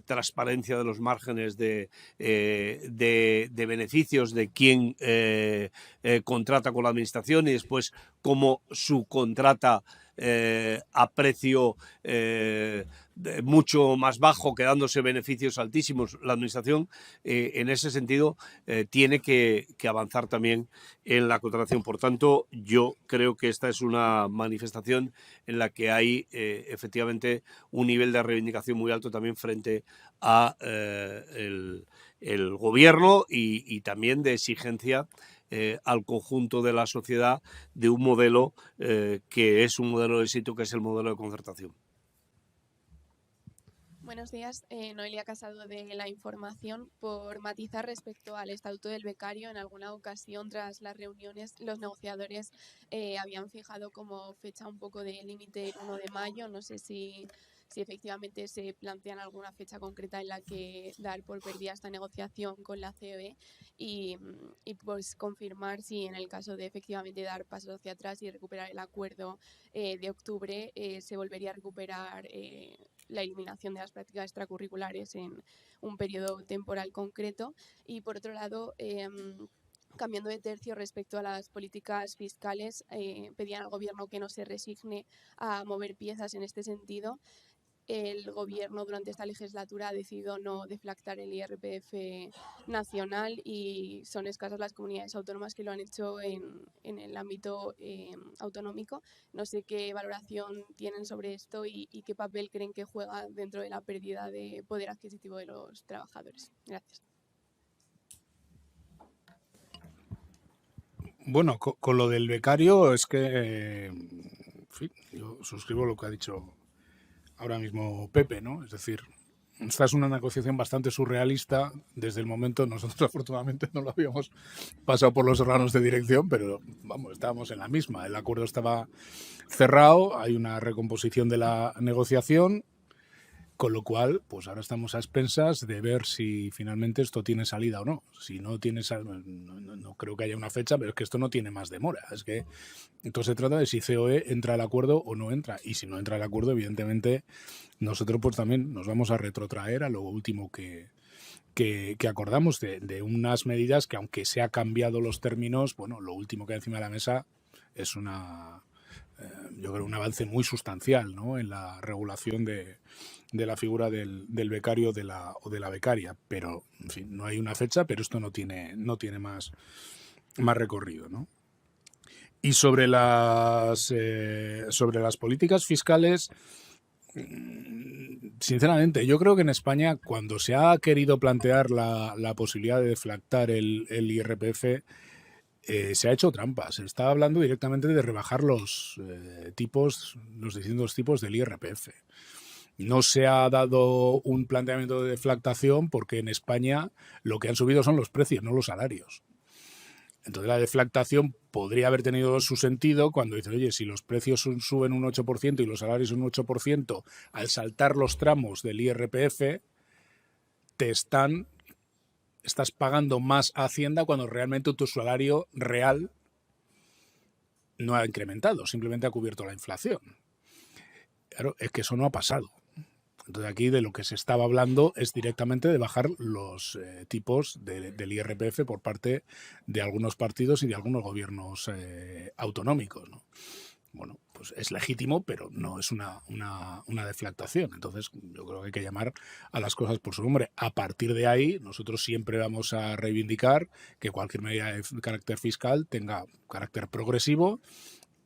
Speaker 2: transparencia de los márgenes de beneficios de quien contrata con la administración y después cómo subcontrata a precio mucho más bajo, quedándose beneficios altísimos. La administración, en ese sentido, tiene que avanzar también en la contratación. Por tanto, yo creo que esta es una manifestación en la que hay efectivamente un nivel de reivindicación muy alto también frente a el gobierno y también de exigencia al conjunto de la sociedad de un modelo que es un modelo de éxito, que es el modelo de concertación.
Speaker 8: Buenos días, Noelia Casado de La Información. Por matizar respecto al Estatuto del Becario, en alguna ocasión tras las reuniones los negociadores habían fijado como fecha un poco de límite el 1 de mayo. No sé si efectivamente se plantean alguna fecha concreta en la que dar por perdida esta negociación con la COE y pues confirmar si en el caso de efectivamente dar pasos hacia atrás y recuperar el acuerdo de octubre se volvería a recuperar la eliminación de las prácticas extracurriculares en un periodo temporal concreto. Y por otro lado, cambiando de tercio respecto a las políticas fiscales, pedían al Gobierno que no se resigne a mover piezas en este sentido. El Gobierno durante esta legislatura ha decidido no deflactar el IRPF nacional y son escasas las comunidades autónomas que lo han hecho en el ámbito autonómico. No sé qué valoración tienen sobre esto y qué papel creen que juega dentro de la pérdida de poder adquisitivo de los trabajadores. Gracias.
Speaker 1: Bueno, con lo del becario es que, en fin, yo suscribo lo que ha dicho ahora mismo Pepe, ¿no? Es decir, esta es una negociación bastante surrealista desde el momento, nosotros afortunadamente no lo habíamos pasado por los órganos de dirección, pero vamos, estábamos en la misma, el acuerdo estaba cerrado, hay una recomposición de la negociación, con lo cual, pues ahora estamos a expensas de ver si finalmente esto tiene salida o no. Si no tiene salida, no creo que haya una fecha, pero es que esto no tiene más demora. Es que entonces se trata de si COE entra al acuerdo o no entra. Y si no entra al acuerdo, evidentemente, nosotros pues también nos vamos a retrotraer a lo último que acordamos de unas medidas que, aunque se ha cambiado los términos, bueno, lo último que hay encima de la mesa es yo creo un avance muy sustancial, ¿no?, en la regulación de la figura del becario o de la becaria, pero en fin, no hay una fecha, pero esto no tiene más recorrido, ¿no? Y sobre las políticas fiscales, sinceramente, yo creo que en España, cuando se ha querido plantear la posibilidad de deflactar el IRPF, se ha hecho trampa. Se está hablando directamente de rebajar los distintos tipos del IRPF. No se ha dado un planteamiento de deflactación porque en España lo que han subido son los precios, no los salarios. Entonces la deflactación podría haber tenido su sentido cuando dice, oye, si los precios suben un 8% y los salarios un 8%, al saltar los tramos del IRPF, estás pagando más a Hacienda cuando realmente tu salario real no ha incrementado, simplemente ha cubierto la inflación. Claro, es que eso no ha pasado. Entonces aquí de lo que se estaba hablando es directamente de bajar los tipos del IRPF por parte de algunos partidos y de algunos gobiernos autonómicos, ¿no? Bueno, pues es legítimo, pero no es una deflactación. Entonces yo creo que hay que llamar a las cosas por su nombre. A partir de ahí, nosotros siempre vamos a reivindicar que cualquier medida de carácter fiscal tenga carácter progresivo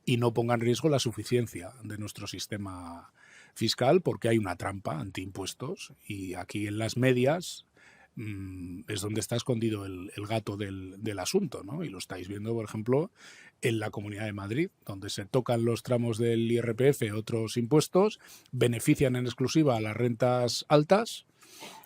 Speaker 1: y no ponga en riesgo la suficiencia de nuestro sistema fiscal, porque hay una trampa antiimpuestos y aquí en las medias es donde está escondido el gato del asunto, ¿no? Y lo estáis viendo, por ejemplo, en la Comunidad de Madrid, donde se tocan los tramos del IRPF, otros impuestos, benefician en exclusiva a las rentas altas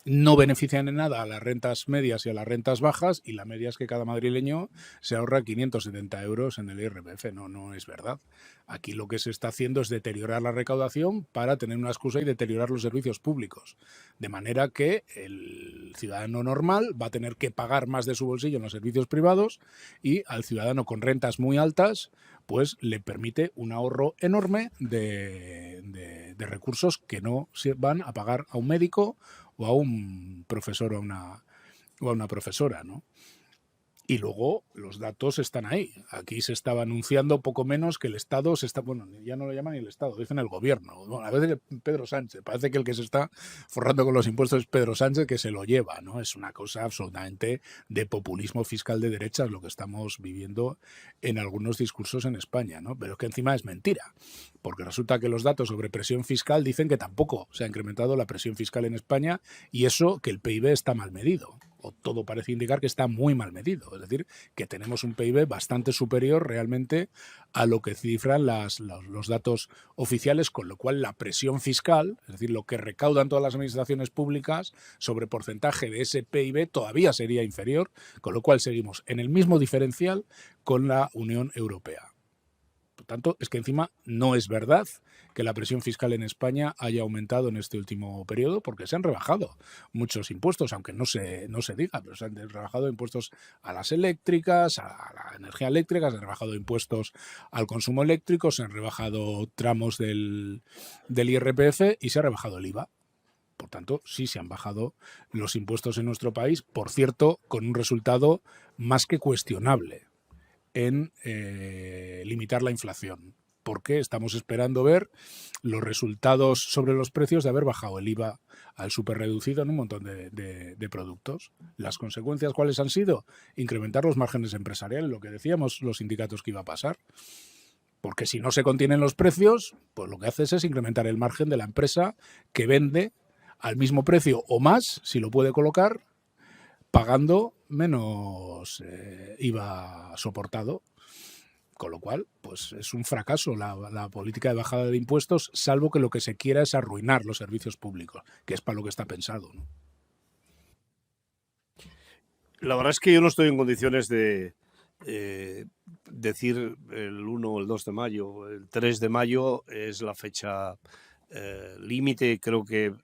Speaker 1: no benefician en nada a las rentas medias y a las rentas bajas, y la media es que cada madrileño se ahorra 570 euros en el IRPF. No es verdad. Aquí lo que se está haciendo es deteriorar la recaudación para tener una excusa y deteriorar los servicios públicos. De manera que el ciudadano normal va a tener que pagar más de su bolsillo en los servicios privados, y al ciudadano con rentas muy altas pues le permite un ahorro enorme de recursos que no se van a pagar a un médico o a un profesor o a una profesora, ¿no? Y luego los datos están ahí. Aquí se estaba anunciando poco menos que el Estado se está... Bueno, ya no lo llaman ni el Estado, dicen el Gobierno. Bueno, a veces Pedro Sánchez. Parece que el que se está forrando con los impuestos es Pedro Sánchez, que se lo lleva, ¿no? Es una cosa absolutamente de populismo fiscal de derechas lo que estamos viviendo en algunos discursos en España, ¿no? Pero es que encima es mentira, porque resulta que los datos sobre presión fiscal dicen que tampoco se ha incrementado la presión fiscal en España, y eso que el PIB está mal medido. O todo parece indicar que está muy mal medido. Es decir, que tenemos un PIB bastante superior realmente a lo que cifran los datos oficiales, con lo cual la presión fiscal, es decir, lo que recaudan todas las administraciones públicas sobre porcentaje de ese PIB todavía sería inferior, con lo cual seguimos en el mismo diferencial con la Unión Europea. Por tanto, es que encima no es verdad que la presión fiscal en España haya aumentado en este último periodo, porque se han rebajado muchos impuestos, aunque no se diga, pero se han rebajado impuestos a las eléctricas, a la energía eléctrica, se han rebajado impuestos al consumo eléctrico, se han rebajado tramos del IRPF y se ha rebajado el IVA. Por tanto, sí se han bajado los impuestos en nuestro país, por cierto, con un resultado más que cuestionable en limitar la inflación, porque estamos esperando ver los resultados sobre los precios de haber bajado el IVA al superreducido en un montón de productos. Las consecuencias, ¿cuáles han sido? Incrementar los márgenes empresariales, lo que decíamos los sindicatos que iba a pasar. Porque si no se contienen los precios, pues lo que haces es incrementar el margen de la empresa que vende al mismo precio o más, si lo puede colocar, pagando menos IVA soportado. Con lo cual, pues es un fracaso la política de bajada de impuestos, salvo que lo que se quiera es arruinar los servicios públicos, que es para lo que está pensado, ¿no?
Speaker 2: La verdad es que yo no estoy en condiciones de decir el 1 o el 2 de mayo. El 3 de mayo es la fecha límite. Creo que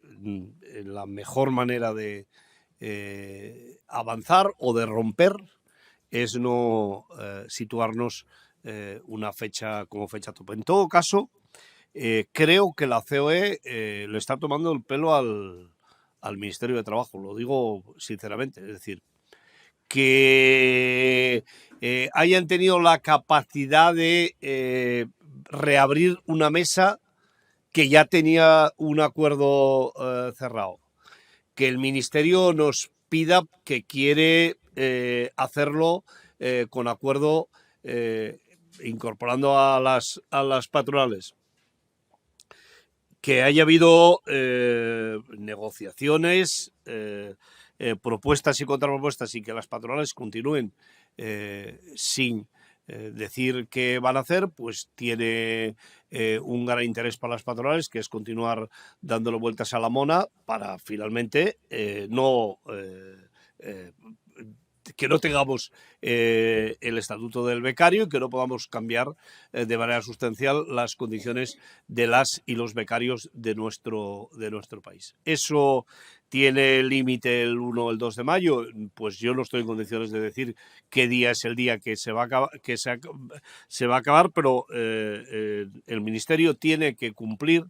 Speaker 2: la mejor manera de avanzar o de romper es no situarnos una fecha como fecha tope. En todo caso, creo que la COE le está tomando el pelo al Ministerio de Trabajo, lo digo sinceramente. Es decir, que hayan tenido la capacidad de reabrir una mesa que ya tenía un acuerdo cerrado. Que el Ministerio nos pida que quiere hacerlo con acuerdo, incorporando a las patronales. Que haya habido negociaciones, propuestas y contrapropuestas, y que las patronales continúen sin decir qué van a hacer, pues tiene un gran interés para las patronales, que es continuar dándole vueltas a la mona para finalmente que no tengamos el estatuto del becario y que no podamos cambiar de manera sustancial las condiciones de las y los becarios de nuestro país. ¿Eso tiene límite el 1 o el 2 de mayo? Pues yo no estoy en condiciones de decir qué día es el día que se va a acabar, pero el Ministerio tiene que cumplir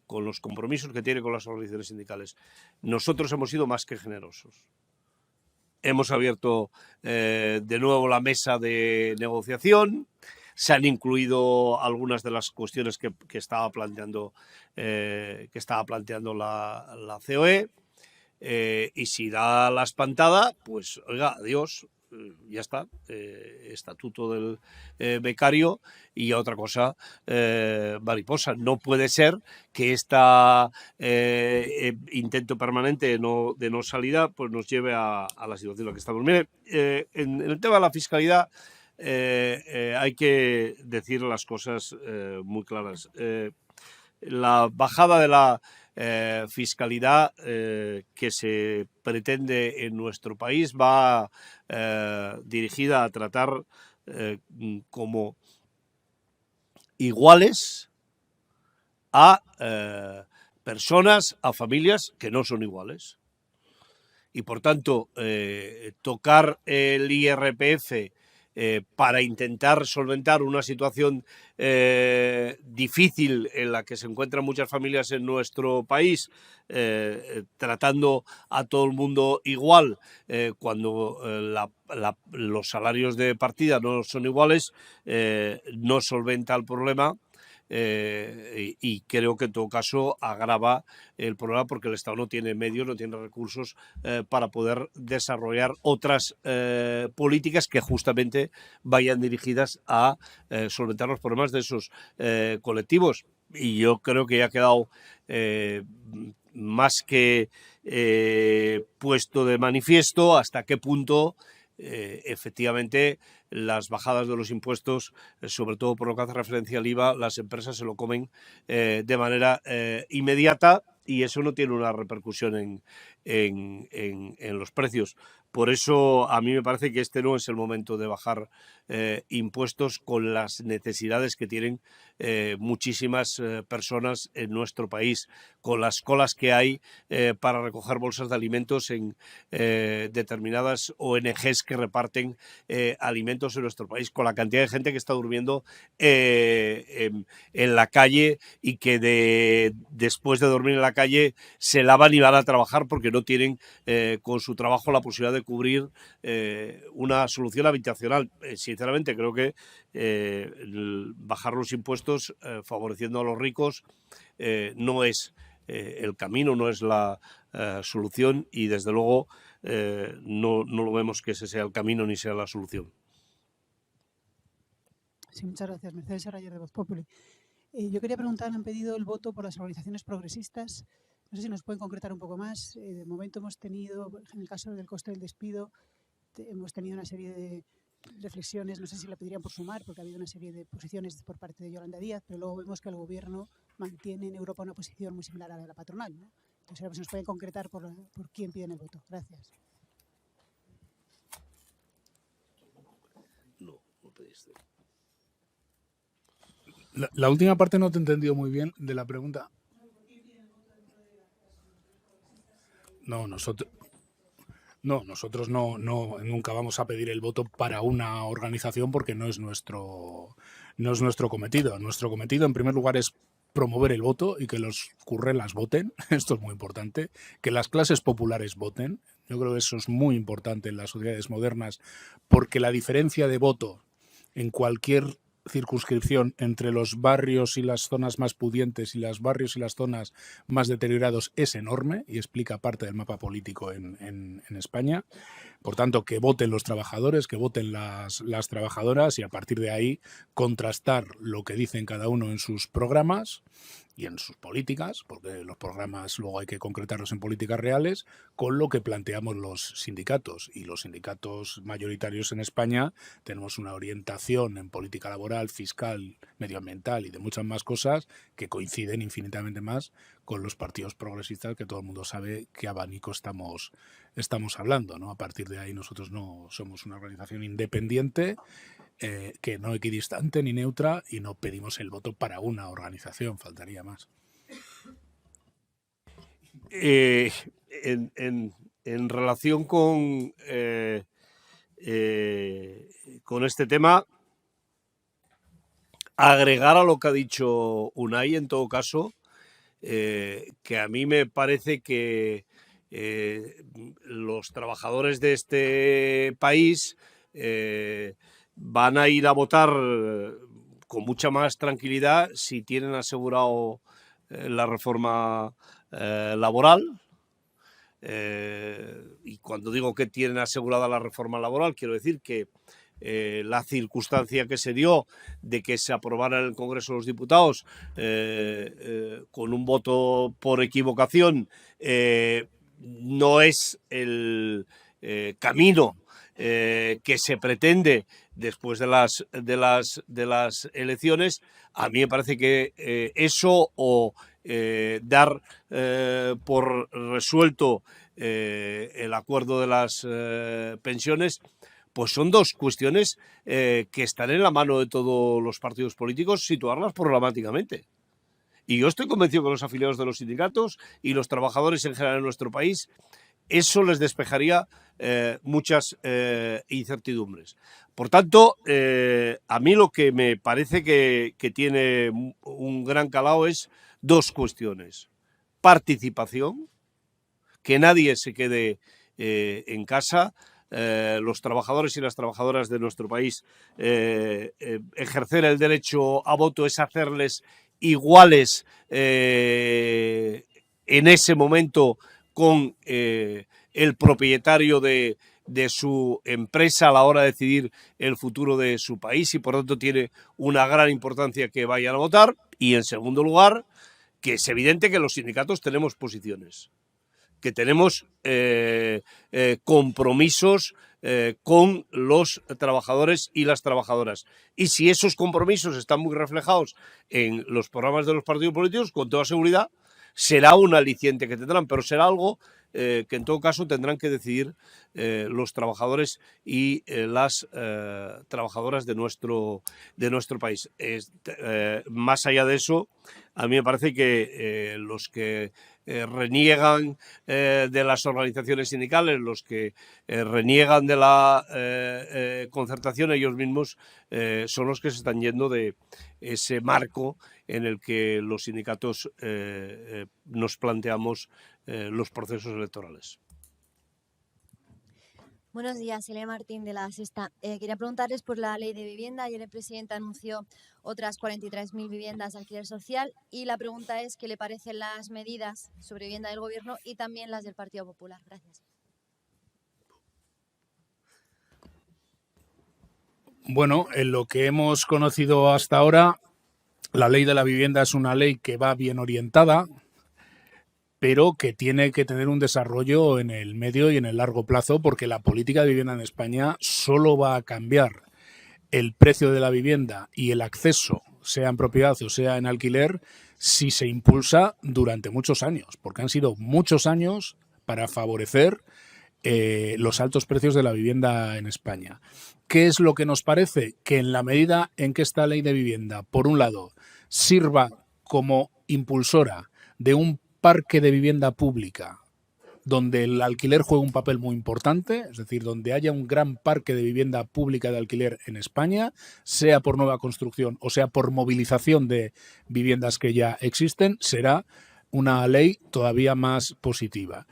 Speaker 2: con los compromisos que tiene con las organizaciones sindicales. Nosotros hemos sido más que generosos. Hemos abierto de nuevo la mesa de negociación. Se han incluido algunas de las cuestiones que estaba planteando la COE. Y si da la espantada, pues oiga, adiós, ya está, estatuto del becario y otra cosa mariposa. No puede ser que este intento permanente de no salida pues nos lleve a la situación en la que estamos. Mire, en el tema de la fiscalidad hay que decir las cosas muy claras. La bajada fiscalidad que se pretende en nuestro país va dirigida a tratar como iguales a personas, a familias que no son iguales. Y por tanto, tocar el IRPF para intentar solventar una situación difícil en la que se encuentran muchas familias en nuestro país, tratando a todo el mundo igual, cuando los salarios de partida no son iguales, no solventa el problema. Y creo que en todo caso agrava el problema porque el Estado no tiene medios, no tiene recursos para poder desarrollar otras políticas que justamente vayan dirigidas a solventar los problemas de esos colectivos. Y yo creo que ya ha quedado más que puesto de manifiesto hasta qué punto efectivamente las bajadas de los impuestos, sobre todo por lo que hace referencia al IVA, las empresas se lo comen de manera inmediata y eso no tiene una repercusión en los precios. Por eso a mí me parece que este no es el momento de bajar impuestos con las necesidades que tienen muchísimas personas en nuestro país, con las colas que hay para recoger bolsas de alimentos en determinadas ONGs que reparten alimentos en nuestro país, con la cantidad de gente que está durmiendo en la calle y que después de dormir en la calle se lavan y van a trabajar porque no tienen con su trabajo la posibilidad de cubrir una solución habitacional. Sinceramente creo que bajar los impuestos favoreciendo a los ricos no es el camino, no es la solución y desde luego no lo vemos que ese sea el camino ni sea la solución.
Speaker 9: Sí, muchas gracias. Mercedes Arrayer de Voz Populi. Yo quería preguntar, han pedido el voto por las organizaciones progresistas. No sé si nos pueden concretar un poco más. De momento hemos tenido, en el caso del coste del despido, hemos tenido una serie de reflexiones, no sé si la pedirían por sumar, porque ha habido una serie de posiciones por parte de Yolanda Díaz, pero luego vemos que el Gobierno mantiene en Europa una posición muy similar a la de la patronal, ¿no? Entonces, a ver si nos pueden concretar por quién piden el voto. Gracias.
Speaker 2: No pediste.
Speaker 1: La última parte no te he entendido muy bien de la pregunta. Nosotros nunca vamos a pedir el voto para una organización porque no es nuestro cometido. Nuestro cometido, en primer lugar, es promover el voto y que los currelas voten. Esto es muy importante. Que las clases populares voten. Yo creo que eso es muy importante en las sociedades modernas porque la diferencia de voto en cualquier circunscripción entre los barrios y las zonas más pudientes y los barrios y las zonas más deteriorados es enorme y explica parte del mapa político en España. Por tanto, que voten los trabajadores, que voten las trabajadoras y a partir de ahí contrastar lo que dicen cada uno en sus programas y en sus políticas, porque los programas luego hay que concretarlos en políticas reales, con lo que planteamos los sindicatos. Y los sindicatos mayoritarios en España tenemos una orientación en política laboral, fiscal, medioambiental y de muchas más cosas que coinciden infinitamente más con los partidos progresistas, que todo el mundo sabe qué abanico estamos hablando, ¿no? A partir de ahí nosotros no somos una organización independiente, que no equidistante ni neutra y no pedimos el voto para una organización, faltaría más.
Speaker 2: En relación con este tema, agregar a lo que ha dicho Unai, en todo caso, que a mí me parece que los trabajadores de este país van a ir a votar con mucha más tranquilidad si tienen asegurado la reforma laboral. Y cuando digo que tienen asegurada la reforma laboral, quiero decir que la circunstancia que se dio de que se aprobara en el Congreso de los Diputados con un voto por equivocación no es el camino que se pretende después de las elecciones. A mí me parece que eso o dar por resuelto el acuerdo de las pensiones, pues son dos cuestiones que están en la mano de todos los partidos políticos situarlas programáticamente. Y yo estoy convencido que los afiliados de los sindicatos y los trabajadores en general en nuestro país, eso les despejaría muchas incertidumbres. Por tanto, a mí lo que me parece que tiene un gran calado es dos cuestiones. Participación, que nadie se quede en casa. Los trabajadores y las trabajadoras de nuestro país, ejercer el derecho a voto es hacerles iguales en ese momento con el propietario de su empresa a la hora de decidir el futuro de su país, y por tanto tiene una gran importancia que vayan a votar. Y en segundo lugar, que es evidente que los sindicatos tenemos posiciones, que tenemos compromisos con los trabajadores y las trabajadoras. Y si esos compromisos están muy reflejados en los programas de los partidos políticos, con toda seguridad será un aliciente que tendrán, pero será algo que en todo caso tendrán que decidir los trabajadores y las trabajadoras de nuestro país. Más allá de eso, a mí me parece que los que reniegan de las organizaciones sindicales, los que reniegan de la concertación, ellos mismos son los que se están yendo de ese marco en el que los sindicatos nos planteamos los procesos electorales.
Speaker 10: Buenos días, Elena Martín de La Sexta. Quería preguntarles por la ley de vivienda. Ayer el presidente anunció otras 43.000 viviendas de alquiler social y la pregunta es qué le parecen las medidas sobre vivienda del Gobierno y también las del Partido Popular. Gracias.
Speaker 1: Bueno, en lo que hemos conocido hasta ahora, la ley de la vivienda es una ley que va bien orientada, pero que tiene que tener un desarrollo en el medio y en el largo plazo, porque la política de vivienda en España solo va a cambiar el precio de la vivienda y el acceso, sea en propiedad o sea en alquiler, si se impulsa durante muchos años, porque han sido muchos años para favorecer los altos precios de la vivienda en España. ¿Qué es lo que nos parece? Que en la medida en que esta ley de vivienda, por un lado, sirva como impulsora de un parque de vivienda pública donde el alquiler juega un papel muy importante, es decir, donde haya un gran parque de vivienda pública de alquiler en España, sea por nueva construcción o sea por movilización de viviendas que ya existen, será una ley todavía más positiva.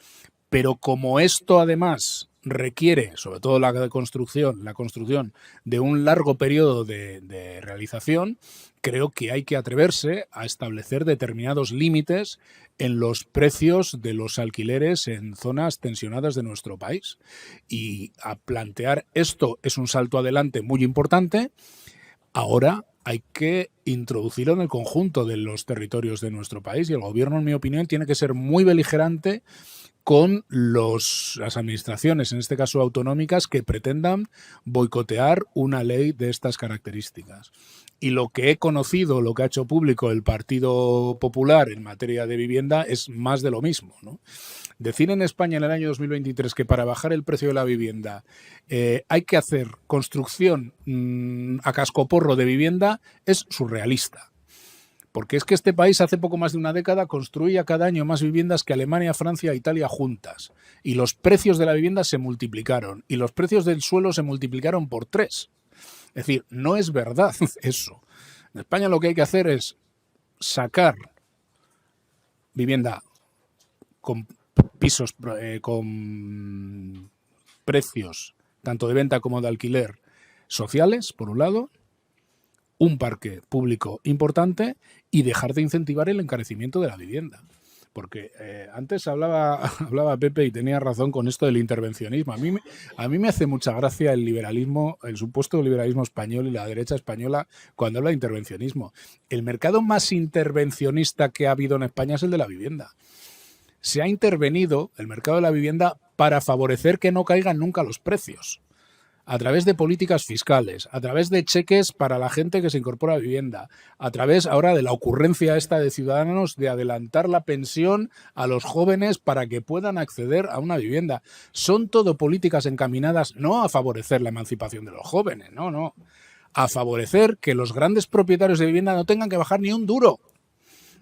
Speaker 1: Pero como esto además requiere, sobre todo la construcción de un largo periodo de realización, creo que hay que atreverse a establecer determinados límites en los precios de los alquileres en zonas tensionadas de nuestro país. Y a plantear esto es un salto adelante muy importante. Ahora hay que introducirlo en el conjunto de los territorios de nuestro país y el Gobierno, en mi opinión, tiene que ser muy beligerante con las administraciones, en este caso autonómicas, que pretendan boicotear una ley de estas características. Y lo que he conocido, lo que ha hecho público el Partido Popular en materia de vivienda es más de lo mismo, ¿no? Decir en España en el año 2023 que para bajar el precio de la vivienda hay que hacer construcción a cascoporro de vivienda es surrealista. Porque es que este país hace poco más de una década construía cada año más viviendas que Alemania, Francia e Italia juntas. Y los precios de la vivienda se multiplicaron. Y los precios del suelo se multiplicaron por 3. Es decir, no es verdad eso. En España lo que hay que hacer es sacar vivienda con pisos con precios tanto de venta como de alquiler sociales, por un lado, un parque público importante y dejar de incentivar el encarecimiento de la vivienda. Porque antes hablaba Pepe y tenía razón con esto del intervencionismo. A mí me hace mucha gracia el liberalismo, el supuesto liberalismo español y la derecha española cuando habla de intervencionismo. El mercado más intervencionista que ha habido en España es el de la vivienda. Se ha intervenido el mercado de la vivienda para favorecer que no caigan nunca los precios. a través de políticas fiscales, a través de cheques para la gente que se incorpora a vivienda, a través ahora de la ocurrencia esta de Ciudadanos de adelantar la pensión a los jóvenes para que puedan acceder a una vivienda. Son todo políticas encaminadas no a favorecer la emancipación de los jóvenes, no, a favorecer que los grandes propietarios de vivienda no tengan que bajar ni un duro.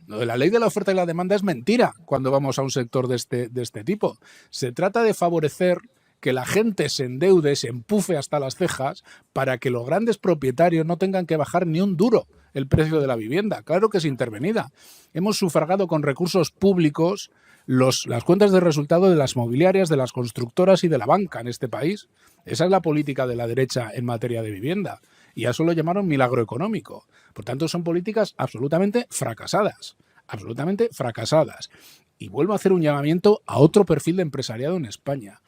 Speaker 1: Lo de la ley de la oferta y la demanda es mentira cuando vamos a un sector de este tipo. Se trata de favorecer que la gente se endeude, se empufe hasta las cejas para que los grandes propietarios no tengan que bajar ni un duro el precio de la vivienda. Claro que es intervenida. Hemos sufragado con recursos públicos las cuentas de resultado de las mobiliarias, de las constructoras y de la banca en este país. Esa es la política de la derecha en materia de vivienda. Y a eso lo llamaron milagro económico. Por tanto, son políticas absolutamente fracasadas. Absolutamente fracasadas. Y vuelvo a hacer un llamamiento a otro perfil de empresariado en España.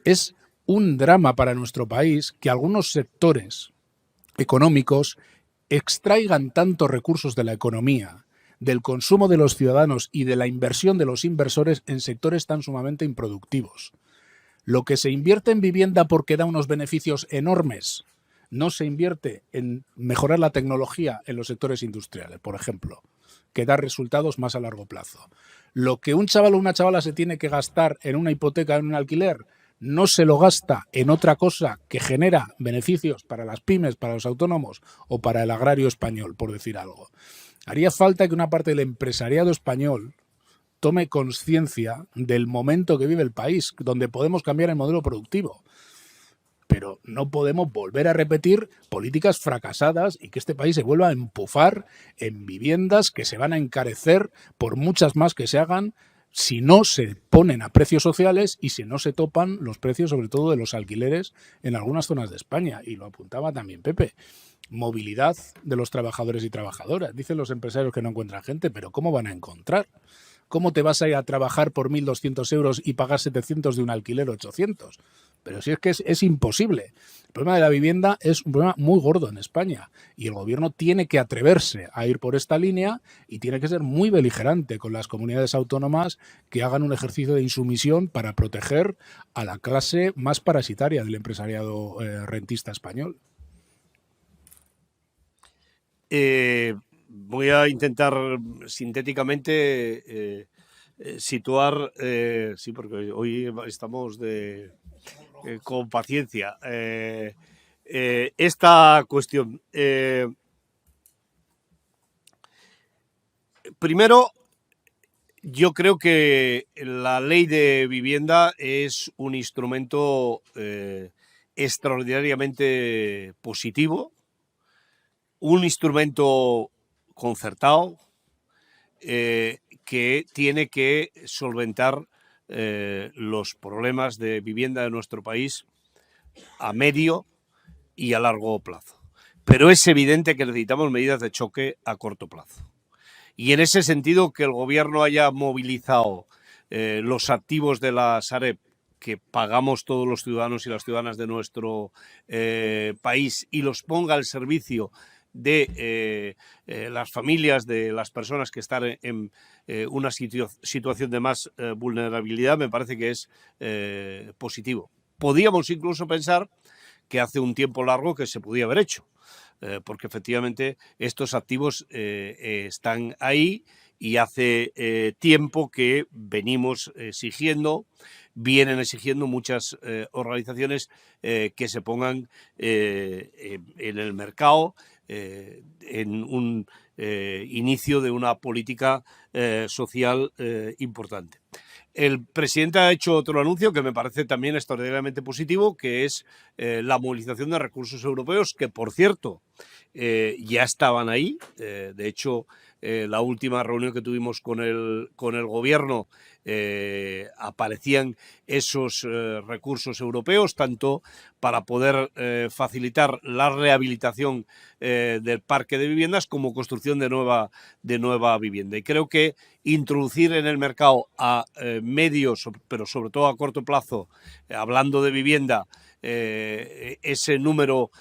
Speaker 1: Es un drama para nuestro país que algunos sectores económicos extraigan tantos recursos de la economía, del consumo de los ciudadanos y de la inversión de los inversores en sectores tan sumamente improductivos. Lo que se invierte en vivienda porque da unos beneficios enormes, no se invierte en mejorar la tecnología en los sectores industriales, por ejemplo, que da resultados más a largo plazo. Lo que un chaval o una chavala se tiene que gastar en una hipoteca, en un alquiler, no se lo gasta en otra cosa que genera beneficios para las pymes, para los autónomos o para el agrario español, por decir algo. Haría falta que una parte del empresariado español tome conciencia del momento que vive el país, donde podemos cambiar el modelo productivo. Pero no podemos volver a repetir políticas fracasadas y que este país se vuelva a empufar en viviendas que se van a encarecer por muchas más que se hagan si no se ponen a precios sociales y si no se topan los precios, sobre todo de los alquileres en algunas zonas de España. Y lo apuntaba también Pepe. Movilidad de los trabajadores y trabajadoras. Dicen los empresarios que no encuentran gente, pero ¿cómo van a encontrar? ¿Cómo te vas a ir a trabajar por 1.200 euros y pagar 700 de un alquiler 800? Pero si es que es imposible. El problema de la vivienda es un problema muy gordo en España y el gobierno tiene que atreverse a ir por esta línea y tiene que ser muy beligerante con las comunidades autónomas que hagan un ejercicio de insumisión para proteger a la clase más parasitaria del empresariado rentista español.
Speaker 2: Voy a intentar sintéticamente situar, sí, porque hoy estamos con paciencia, esta cuestión. Primero, yo creo que la ley de vivienda es un instrumento extraordinariamente positivo, un instrumento concertado que tiene que solventar los problemas de vivienda de nuestro país a medio y a largo plazo. Pero es evidente que necesitamos medidas de choque a corto plazo. Y en ese sentido, que el Gobierno haya movilizado los activos de la Sareb, que pagamos todos los ciudadanos y las ciudadanas de nuestro país, y los ponga al servicio de las familias, de las personas que están en una situación de más vulnerabilidad, me parece que es positivo. Podíamos incluso pensar que hace un tiempo largo que se podía haber hecho, porque efectivamente estos activos están ahí y hace tiempo que venimos vienen exigiendo muchas organizaciones que se pongan en el mercado en un inicio de una política social importante. El presidente ha hecho otro anuncio que me parece también extraordinariamente positivo, que es la movilización de recursos europeos, que por cierto ya estaban ahí. De hecho, la última reunión que tuvimos con el Gobierno aparecían esos recursos europeos, tanto para poder facilitar la rehabilitación del parque de viviendas como construcción de nueva vivienda. Y creo que introducir en el mercado a medio, pero sobre todo a corto plazo, hablando de vivienda, ese número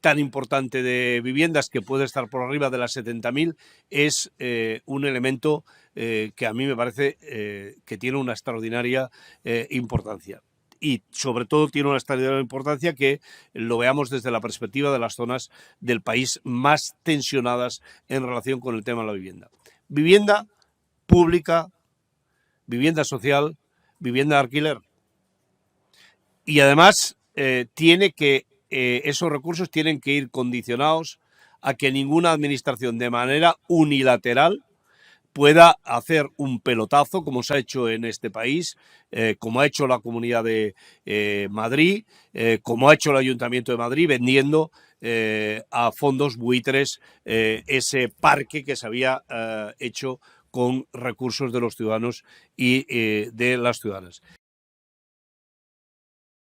Speaker 2: tan importante de viviendas, que puede estar por arriba de las 70.000, es un elemento que a mí me parece que tiene una extraordinaria importancia. y sobre todo tiene una extraordinaria importancia que lo veamos desde la perspectiva de las zonas del país más tensionadas en relación con el tema de la vivienda. Vivienda pública, vivienda social, vivienda de alquiler. Y además esos recursos tienen que ir condicionados a que ninguna administración de manera unilateral pueda hacer un pelotazo, como se ha hecho en este país, como ha hecho la Comunidad de Madrid, como ha hecho el Ayuntamiento de Madrid, vendiendo a fondos buitres ese parque que se había hecho con recursos de los ciudadanos y de las ciudadanas.